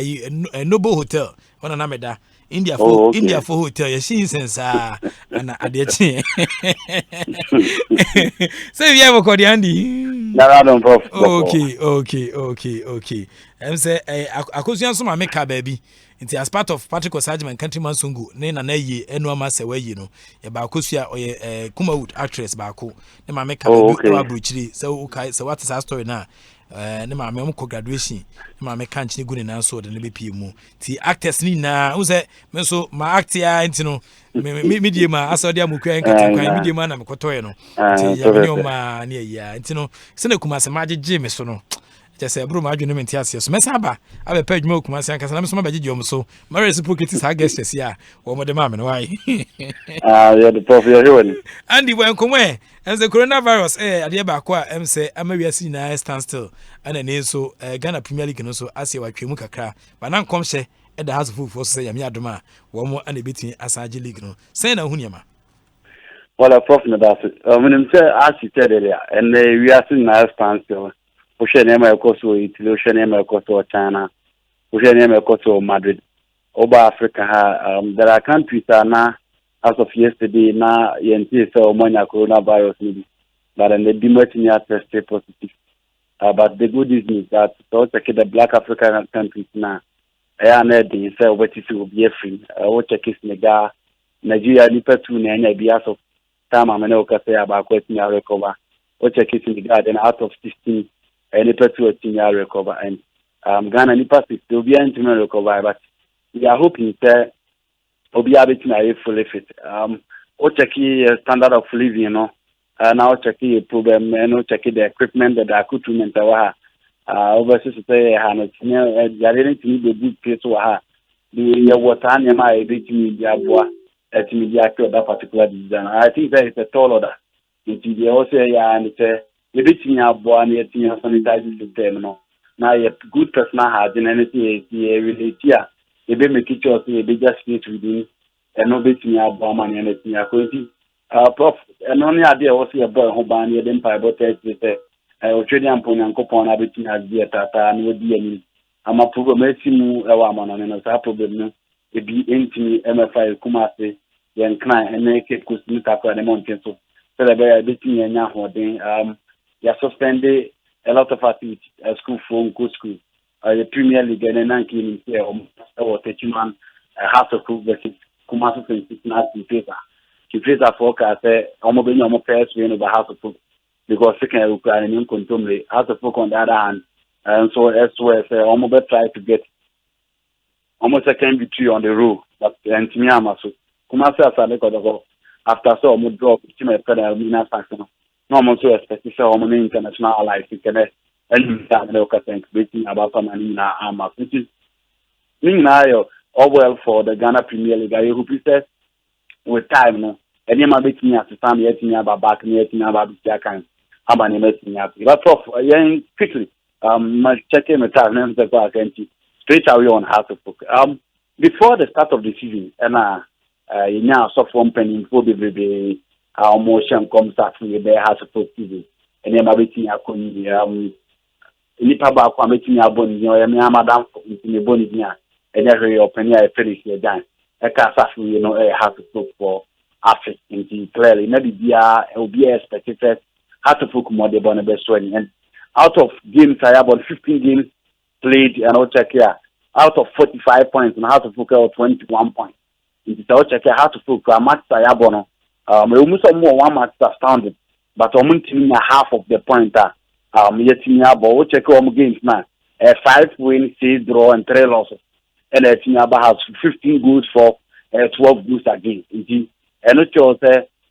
noble hotel ona na me da India for India for hotel ya shin sense ana adechi say we have called Andy Yanadon Prof. Okay em say akosuan so ma make baby nti as part of Patrick Osajman countryman songo ne na ye enu ama se wayi no ye ba akosua oye Kumawood actress ba ko ne ma make baby e wa brochiri so okay so what is that story na ne ma me ko graduation ne ma me kan chine gu ne nan so de ne be pie mu ti actors ni na wo say me so ma act ya nti no me die ma asodi amukua nkata kwan me die ma na me kotoye no nti ya me ne ma ne ya nti no se na kuma se ma jeje me so no just bro ma adwene menti ase so mesa ba abe pa adwuma kuma se ankasa na me so ma beje om so ma reciprocate sa guests ya wo mo de ma me no why yeah, the Prof. You're hearing. Andy when come and the coronavirus ade ba ko am say amawiase na stand still ana ne so Ghana Premier League no so ase watwemu kakra ba na nkom hye e da has full say ya me adoma wo mo ana betini Asaje League no say na huniama. Well, a Prof. When him say as he said earlier, and we are seeing now stand still. Ocean Yama Koso, Italy, Ocean Yama Koso, China, Ocean Yama Koso, Madrid, Oba Africa. There are countries that now, as of yesterday, now, YNT saw Monia coronavirus, maybe, but then the Dimertinia tested positive. But the good news is that the Black African countries now, I am ready to say what is will be free. What check is Nigeria, Nipetu, Nanya, Bias of time, I'm going to say about question recover. What check is in the garden out of 16. Nipa to a senior recover and Ghana Nipa will be able to recover, but we are hoping that we'll be able to fully fit. Standard of living, you know, now check the problem and check the equipment that I could to overseas say Hannah, the good place to her. The water and my big media at media that particular design. I think that is a tall order. It's also and it's the bitching out born yet in sanitizing system. No, now a good personal hygiene and anything really here. The baby kitchen, they just fit within and no bitching out bomb and anything. Prof, and only idea was a boy who ban your empire, but it's a Australian pony and coupon everything has be a tata and would be any. I'm a problem, a woman and a problem. It be intimate MFI Kumasi, then Klein and make it could meet up at the mountain. So the bear bitching and now, you suspended a lot of activities at school from good school. The Premier League and then came here or taking man a house of cook versus Kumasu and Cincinnati paper. To face a forecast, almost being almost first win over house of cook because second Ukrainian contumely house of cook on the other hand. And so as well as almost try to get almost second victory on the road, but and Timiama so Kumasi as a after so almost drop team of Canada faction. No one so expect to say international allies can and waiting about some money now which is now all well for the Ghana Premier League. I hope says with time no any man between us to stand yet in about back near about this kind how many meeting up. But Prof quickly checking the time and the straight away on how to book. Before the start of the season and you now so from penny for the our motion comes out from the house of TV and then everything I could nipa ba kwa metin abon ni o ya me madam ni boni dia and then open ya finish your dance e ka safu you know have to look for Africa in clearly na bibia will be expected how to book more the bon best one and out of games I have about 15 games played and I'll check here out of 45 points and how to book 21 points in the check how to book a match I have on we almost more one match astounded but almost half of the point yet in your check games now 5 wins 6 draw and 3 losses and Tinyaba has 15 goals for 12 goals again indeed and it shows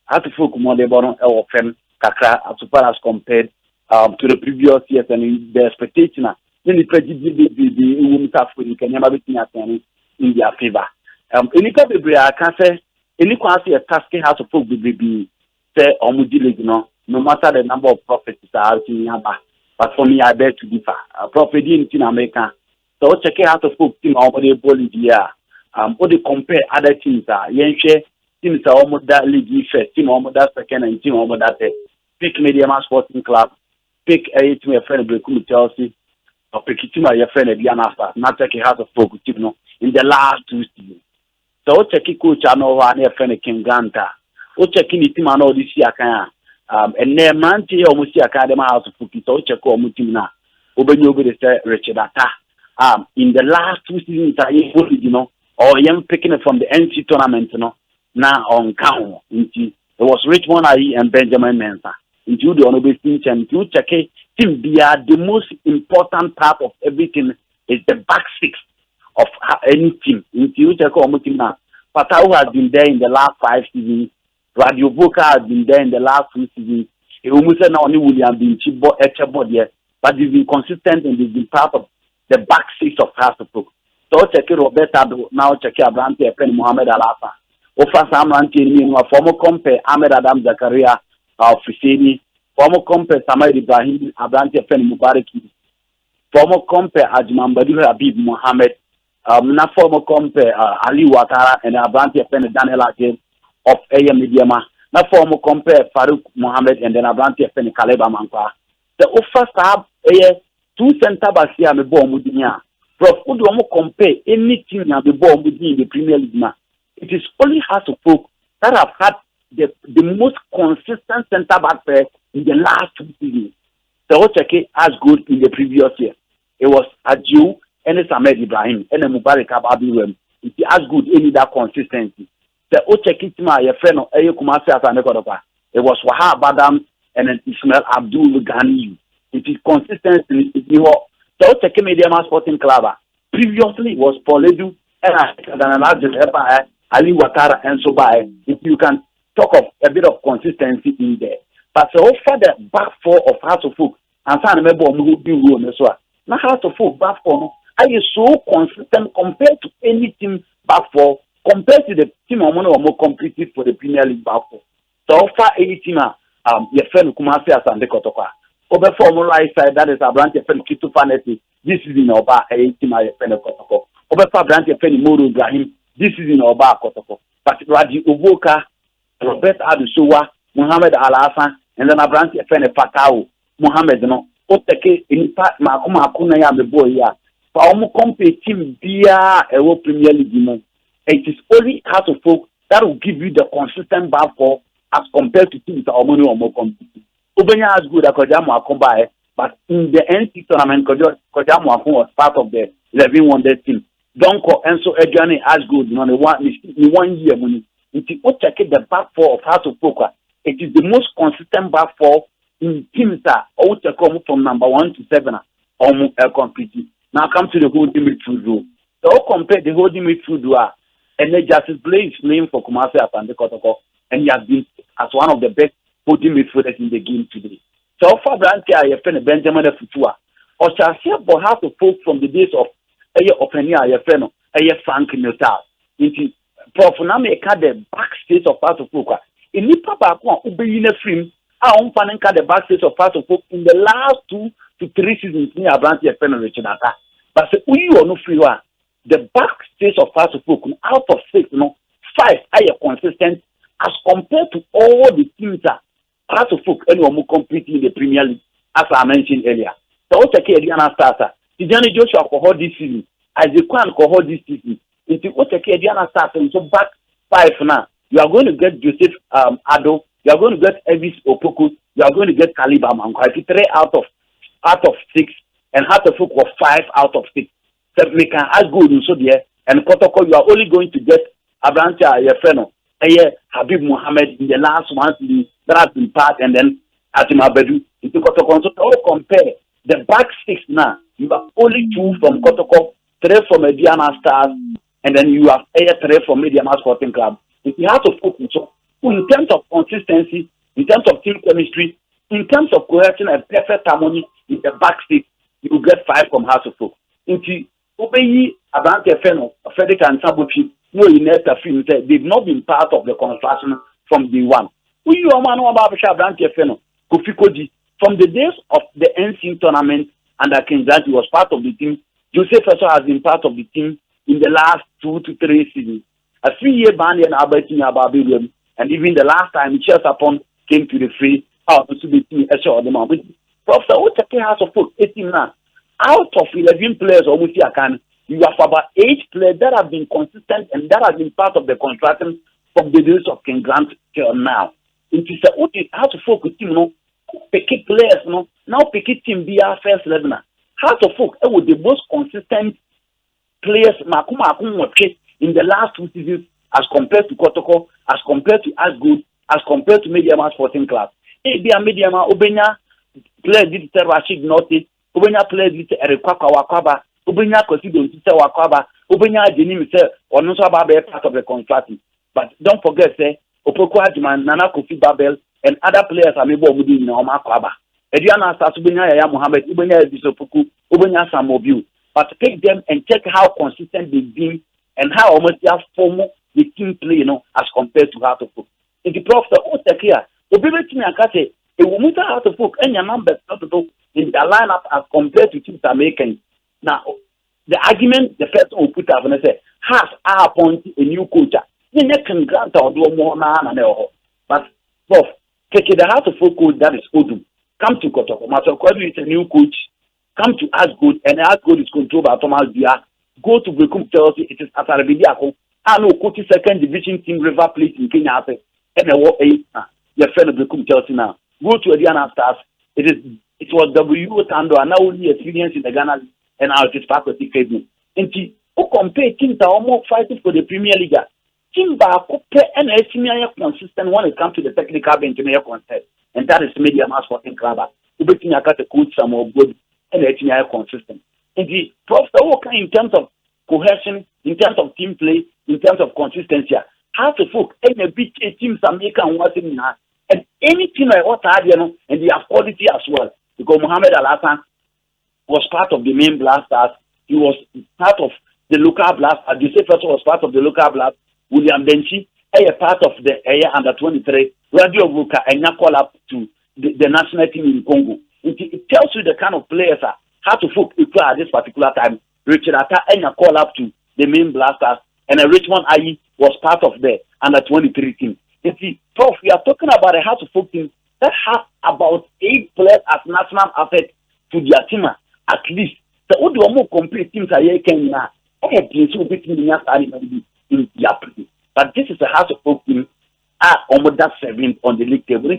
how to book more the bottom of them kakra as far as compared to the previous years and the expectation then the prejudice the women's African can never be in their favor. Enipa bebre aka say any kwase a tasking house of folk be say omudi no matter the number of prophets are out in Yaba. But for me, I beg to differ. Prophet in America. So check out of folk team over the Bolivia. What they compare other teams are Yenche teams are almost that league first, team almost that second, and team almost that pick Media Sporting Club, pick a team a friend of Chelsea, or pick a team a friend of Diana Stars, not check out of folk team in the last 2 seasons. So check coach I know one a friend of King Ganta. What checking the team I know this year can. And ne man ti almost see academy house of football so check on team na obenyogo de say Richard Atta in the last 2 seasons or young picking it from the NC tournament now on count it was Richmond Ayi and Benjamin Mensah into the honorable team and to check team the most important part of everything is the back six of any team into check on team now Patau has been there in the last 5 seasons. Radio Boca has been there in the last 2 seasons. It almost not only William been there, but they've been consistent and they've been part of the back six of Hasselhoff. So check Roberta now check Abrante Pen Mohamed Alafa. Ofa Samranti in former compare Ahmed Adam Zakaria Friseni, former compare Samad Ibrahim Abrante Pen Mubaraki, former compare Ajman Badu Habib Mohamed, not former compare Ali Ouattara and Abrante Pen Daniel Agen. Of Aya Mediama, na former compare Farouk Mohammed and then Abrante Fen Kaleba Mankwa. The offer stab 2 center backs here me ball mudinia. Prof would compare anything na the ball in the Premier League. It is only Hasselhoff that have had the most consistent center back pair in the last 2 seasons. The Ocheke as good in the previous year. It was Adju and Samed Ibrahim and Mubarak Abdulrahman. It is as good any that consistency. The Ochekitima, your friend of Ayo Kumasi as an Ecodopa. It was Wahab Badam and then Ismail Abdul Ghani. It is consistent in the Ocheki Media Sporting Club. Previously, it was Pauledu and Ali Ouattara and Sobai. If you can talk of a bit of consistency in there. But so far, the back four of Hasselhoff and San Mebo Mubu Meswa. Now, Hasselhoff back four are you so consistent compared to any team back four? Compared to the team or more competitive for the Premier League battle. So far, any team, your friend Kumasi as and the Kotoka. Over formula side, that is a branch of friend Kitu Faneti. This is in Oba, a team, your friend Kotoko. Over for branch of friend Muru Ibrahim. This is in Oba Kotoko. But Raji Uboka, Robert Adusuwa, Muhammad Al-Hassan, and then a branch of friend Fatau, Muhammad, no, Oteke, in fact, Makuma Kunaya, the boy here. For almost compete team via a Premier League. It is only Hasselhoff that will give you the consistent back four as compared to teams that are more competitive. Ubenya as good as Kojamu Akomba, but in the NC tournament, Kojamu Akom was part of the 11 wonder team. Donko Enso Edjani as good, no, in 1 year. If you check the back four of Hasselhoff, it is the most consistent back four in teams that all come from number 1 to 7 or competitive. Now come to the holding midfield role. So compare the holding midfield role. And then Justice Blaze is named for Kumasi Apande Kotoko, and he has been as one of the best holding midfielders in the game today. So far, Branche, I have friend Benjamin Futua, or shall see about how to folk from the days of Aya Openia, your friend, Aya Frank Nutal. Into Prof. Nameka, the backstage of part of Fuka. In Nipa Bakwa, Ubeyine Film, I own Panenka, the backstage of part of Fuka in the last 2 to 3 seasons near Branche, your friend Richard Atta. But say, we are no free one. The backstage of Hasselhoff, out of 6, 5 are consistent as compared to all the teams that Hasselhoff anyone who compete in the Premier League, as I mentioned earlier. So, Oteke Ediana starter, Tijani Joshua cohort this season, Isaac Kwan cohort this season. If you Oteke Ediana starter, so back 5 now, you are going to get Joseph Ado, you are going to get Elvis Opoku, you are going to get Kaliba Manko. 3 out of 6, and Hasselhoff was 5 out of 6. We can as good so there and Kotoko, you are only going to get Abranta Yefeno, Habib Mohammed in the last 1 season that has been part, and then Atima Bedu into Kotoko. So all compare the back 6 now. You have only 2 from Kotoko, 3 from Mediana Stars, and then you have 3 from Mediana Sporting Club. If you have to focus, so in terms of consistency, in terms of team chemistry, in terms of cohesion and perfect harmony in the back 6, you will get 5 from Hasselhoff. Into Obeyi Abrante Feno, Frederick and Sabuchi, no Inesta film said they've not been part of the construction from day one. We you man about Branch Feno, Kofi Koji. From the days of the NC tournament under King James, he was part of the team. Joseph also has been part of the team in the last 2 to 3 seasons. A 3-year ban in Albertina Babylon, and even the last time Chelsea upon came to the free out to the team of the moment. Professor Otake has of foot 18 now. Out of 11 players almost here can you have about 8 players that have been consistent and that have been part of the construction from the days of King Grant till now. It is how to focus team, pick players, now pick team be our first level. How to focus with the most consistent players in the last 2 seasons as compared to Kotoko, as compared to Asgood, as compared to Mediama Sporting Club. Mediama Obenya players did Rashid Norte, Obenya players did Erikwaka Wakaba, Obenya Kosido Wakaba, Obenya Jenim or no part of the construction. But don't forget, Opoko Hajiman, Nana Kofi Babel, and other players are maybe in Oma Kwaba. Ediana Sasubenya Mohammed, Ubenya Bisopuku, Ubenya Samobu. But take them and check how consistent they've been and how almost they have formed the team play, as compared to how to put. In the Professor Otakia, the baby team and Kate, it will matter how to put any numbers not to do in the lineup as compared to teams Americans. Now, the argument the first one put up and say, has appointed a new coach. You can grant or do more but both take the house of full coach that is Odu. Come to Kotoko. Master Kwadu is a new coach. Come to Asgood, and Asgood is controlled by Thomas Dia. Go to Bekum Chelsea, it is Atarabidiako. I know coach second division team River Plate in Kenya. And I walk your friend of Bekum Chelsea now. Go to Adiana Stars. It was W Tando and now only experience in the Ghana and now it is part of the Kenya. And who compare teams that are almost fighting for the Premier League. Team and consistent when it comes to the technical bench contest, and that is Media Mass Sporting Club. Ubeking a coach some more good and consistent. And the Professor in terms of cohesion, in terms of team play, in terms of consistency, how to focus any big teams are making one thing now. And any team like what I and they have quality as well. Because Mohamed Al-Hassan was part of the main blasters, he was part of the local blasters, Joseph was part of the local blast. William Denchi, a part of the under 23, Radio Vuka, and now call up to the national team in Congo. It tells you the kind of players how to focus at this particular time. Richard Atta and call up to the main blasters, and Richmond Ayi was part of the under 23 team. You see, Prof, we are talking about a how to focus team that has about 8 players as national asset to their team at least. The only more complete teams are here can now. But this is a house of folk team almost that 7th on the league table.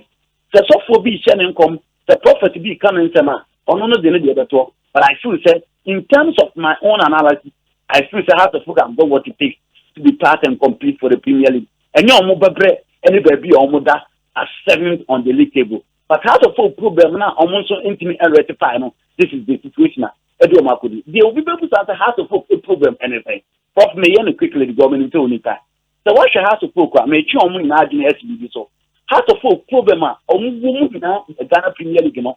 The software be sharing income, the profit be coming summer, or none of the other talk. But I feel say in terms of my own analysis, I feel say house of folk and what it takes to be part and complete for the Premier League. And your mobile bread, anybody be almost that as 7th on the league table. But house of folk problem now almost so intimate and rectify. This is the situation now. They will be able to answer how to focus a problem anything. Prof may quickly the government until only time. So what should have to focus? May you imagine SBB so. How to focus problem or move now the Ghana Premier League, a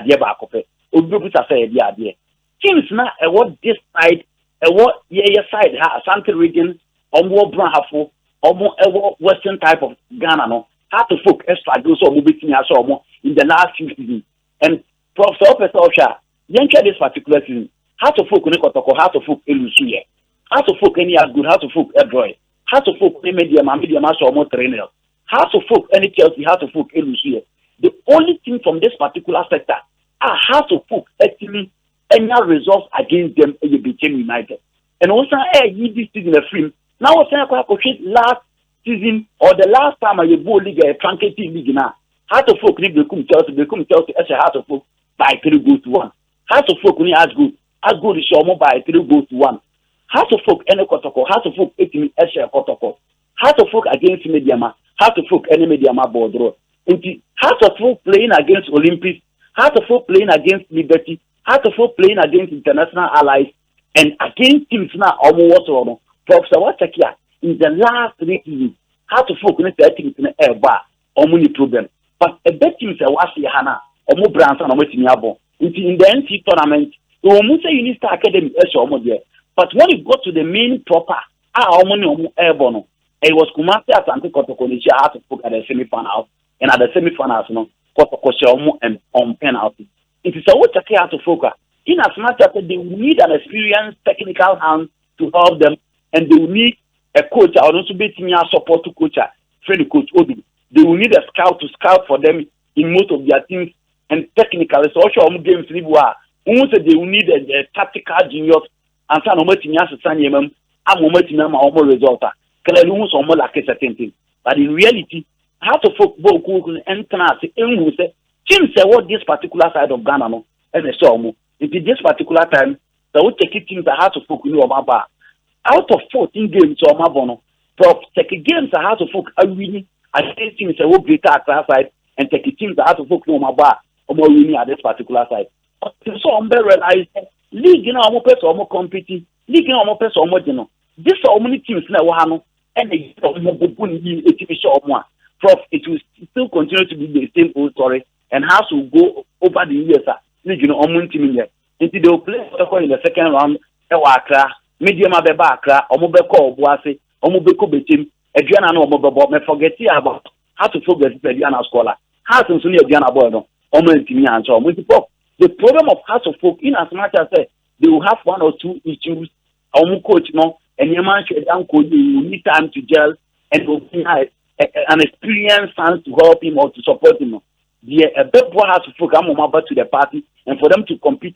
idea back of it. Or be able to say the idea. Teams now what this side, what side has Asante region, or more Brahafo, or more Western type of Ghana. No, how to focus extra goals or moving in the last 2 seasons. And Prof. Officer this particular season, how to focus how to focus Elusuye, how to focus any good, how to focus Edroy, how to focus any media or more trainer, how to focus any Chelsea, how to focus Elusuye. The only thing from this particular sector are how to focus actually any results against them and you became United. And also, this season a film. Now, last season or the last time I bought league a truncated league now, how to focus become Chelsea as a how to focus by 3 goals to 1. How to focus as good is your by 3 goals to 1. How to focus any Kotoko, how to focus 18 Esha Kotoko, how to focus against Mediama, how to focus any Mediama Bordeaux, how to focus playing against Olympics, how to focus playing against Liberty, how to focus playing against international allies, and against teams now almost all. Professor Watakia in the last 3 seasons, how to focus on teams in the air bar or money problem. But a bet teams are Wasi Hana or more brands and Ometiabo. In the NC tournament, you need to start academy as almost there. But when you go to the main proper Airborne. It was Kumasi Asante Kotoko had to put at the semi-finals, and at the semi-finals, Kotoko and on penalty. It is a what take out to focus. In as much as they need an experienced technical hand to help them, and they will need a coach or also be senior support to coach, friendly coach Obi. They will need a scout to scout for them in most of their teams, and technically, so also games they will need a tactical genius and some of the I'm result. But in reality, how to football and say teams say what this particular side of Ghana no and they saw in this particular time they will take teams that have to focus on Maba. Out of 14 games or Mabono, prof take games that have to focus are winning. I think teams say what greater class side and take teams that have to focus on Maba or more winning at this particular side. So I'm very realize league you know more person or more competing, league you know more person or more you know. This are many teams now wahano and they prof it will still continue to be the same old story and has to go over the years you know team in there until they will play in the second round Accra medium abeba Accra omobeko obuase omobeko betim eduana no omobebo me forget about how to forget eduana scholar how to so eduana boy no team answer the problem of House of Folk in as much as they will have one or two issues coach no and your man should you need time to gel and an experienced fan to help him or to support him. A big boy has to focus more to the party and for them to compete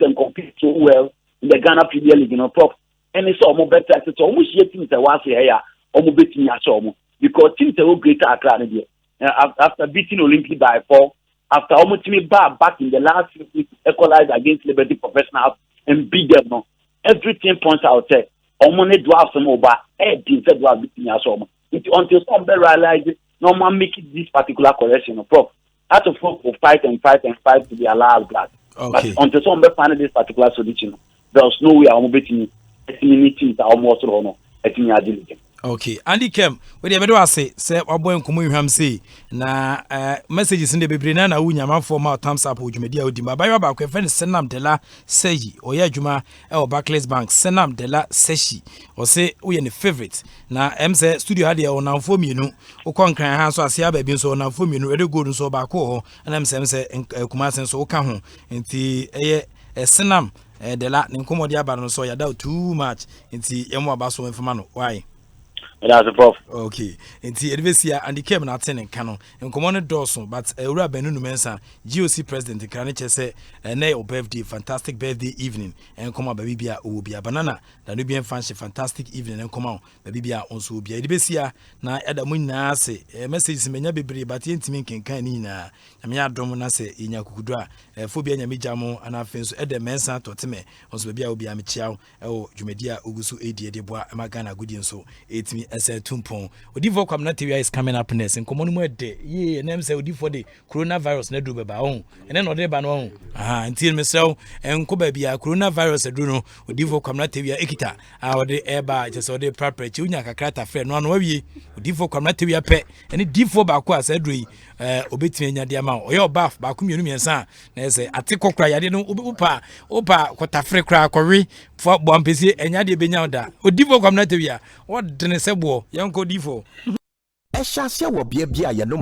so well in the Ghana Premier League, you know, prof. And it's almost better. It's almost yet teams that was here, almost beating us because teams are greater Accra after beating Olympic by 4, after almost team back in the last 6 weeks, equalize against Liberty Professionals and beat them. No, everything points out there. Omone dwarfs some over teams that was beating us until somebody realizes no man make this particular correction. Prof. How to fight to be allowed blood. Okay. But until somebody find this particular solution, there's no way I'm betting teams are almost no. Okay, Andy Kem, we dey bedo ase say oboy nkomo ihwam say na messages in the bebre na wunyama for ma thumbs up odwumedi a odima bayo ba ko friend Senam Dela Seyi oya adwuma e o Barclays Bank Senam Dela Seyi o say we ne favorite na say studio hade o namfo mienu o konkran ha so ase aba bi so namfo mienu ede gold so ba ko ho na say Kumasi so ka ho nti eye Senam Dela ne nkomodi aba no so ya da too much nti yemo aba so mfama no why. That's a prof. Okay. Nti edbesia and came na ten kano. Nkomo ne doso but ewura benu no mensa GOC president krane chese na your birthday fantastic birthday evening. Nkomo ba bibia obia banana na no bien fancy fantastic evening nkomo ba bibia onso obia edbesia na eda munna ase message menya bebre but yentimi kenkan ni na na me adom na se yenya kukudu a fobia nya mejamo ana afenso eda mensa toteme onso bibia obia me chiaw ewo dwumedia ogusu edi edeboa magana gudi nso etimi ese tumpon odivo kwam na TV is coming up next nkomo no mu de ye nem say odivo de coronavirus na do beba ho ene no de ba no ho nti mesrew enko ba bia coronavirus edu no odivo kwam na TV ekita a ode eba je so de prepare unya kakrata frɛ no no wawie odivo kwam na TV pe ene difo ba ko asadru yi obetimi nya de ama oye obaf ba ko mienu miensa na ese atekokra yade no opa kotafre kra akɔwe fo bo ampesi enya de benya oda odivo kwam na TV a wodene sebo yanko difo Esha se wo bia bia ye no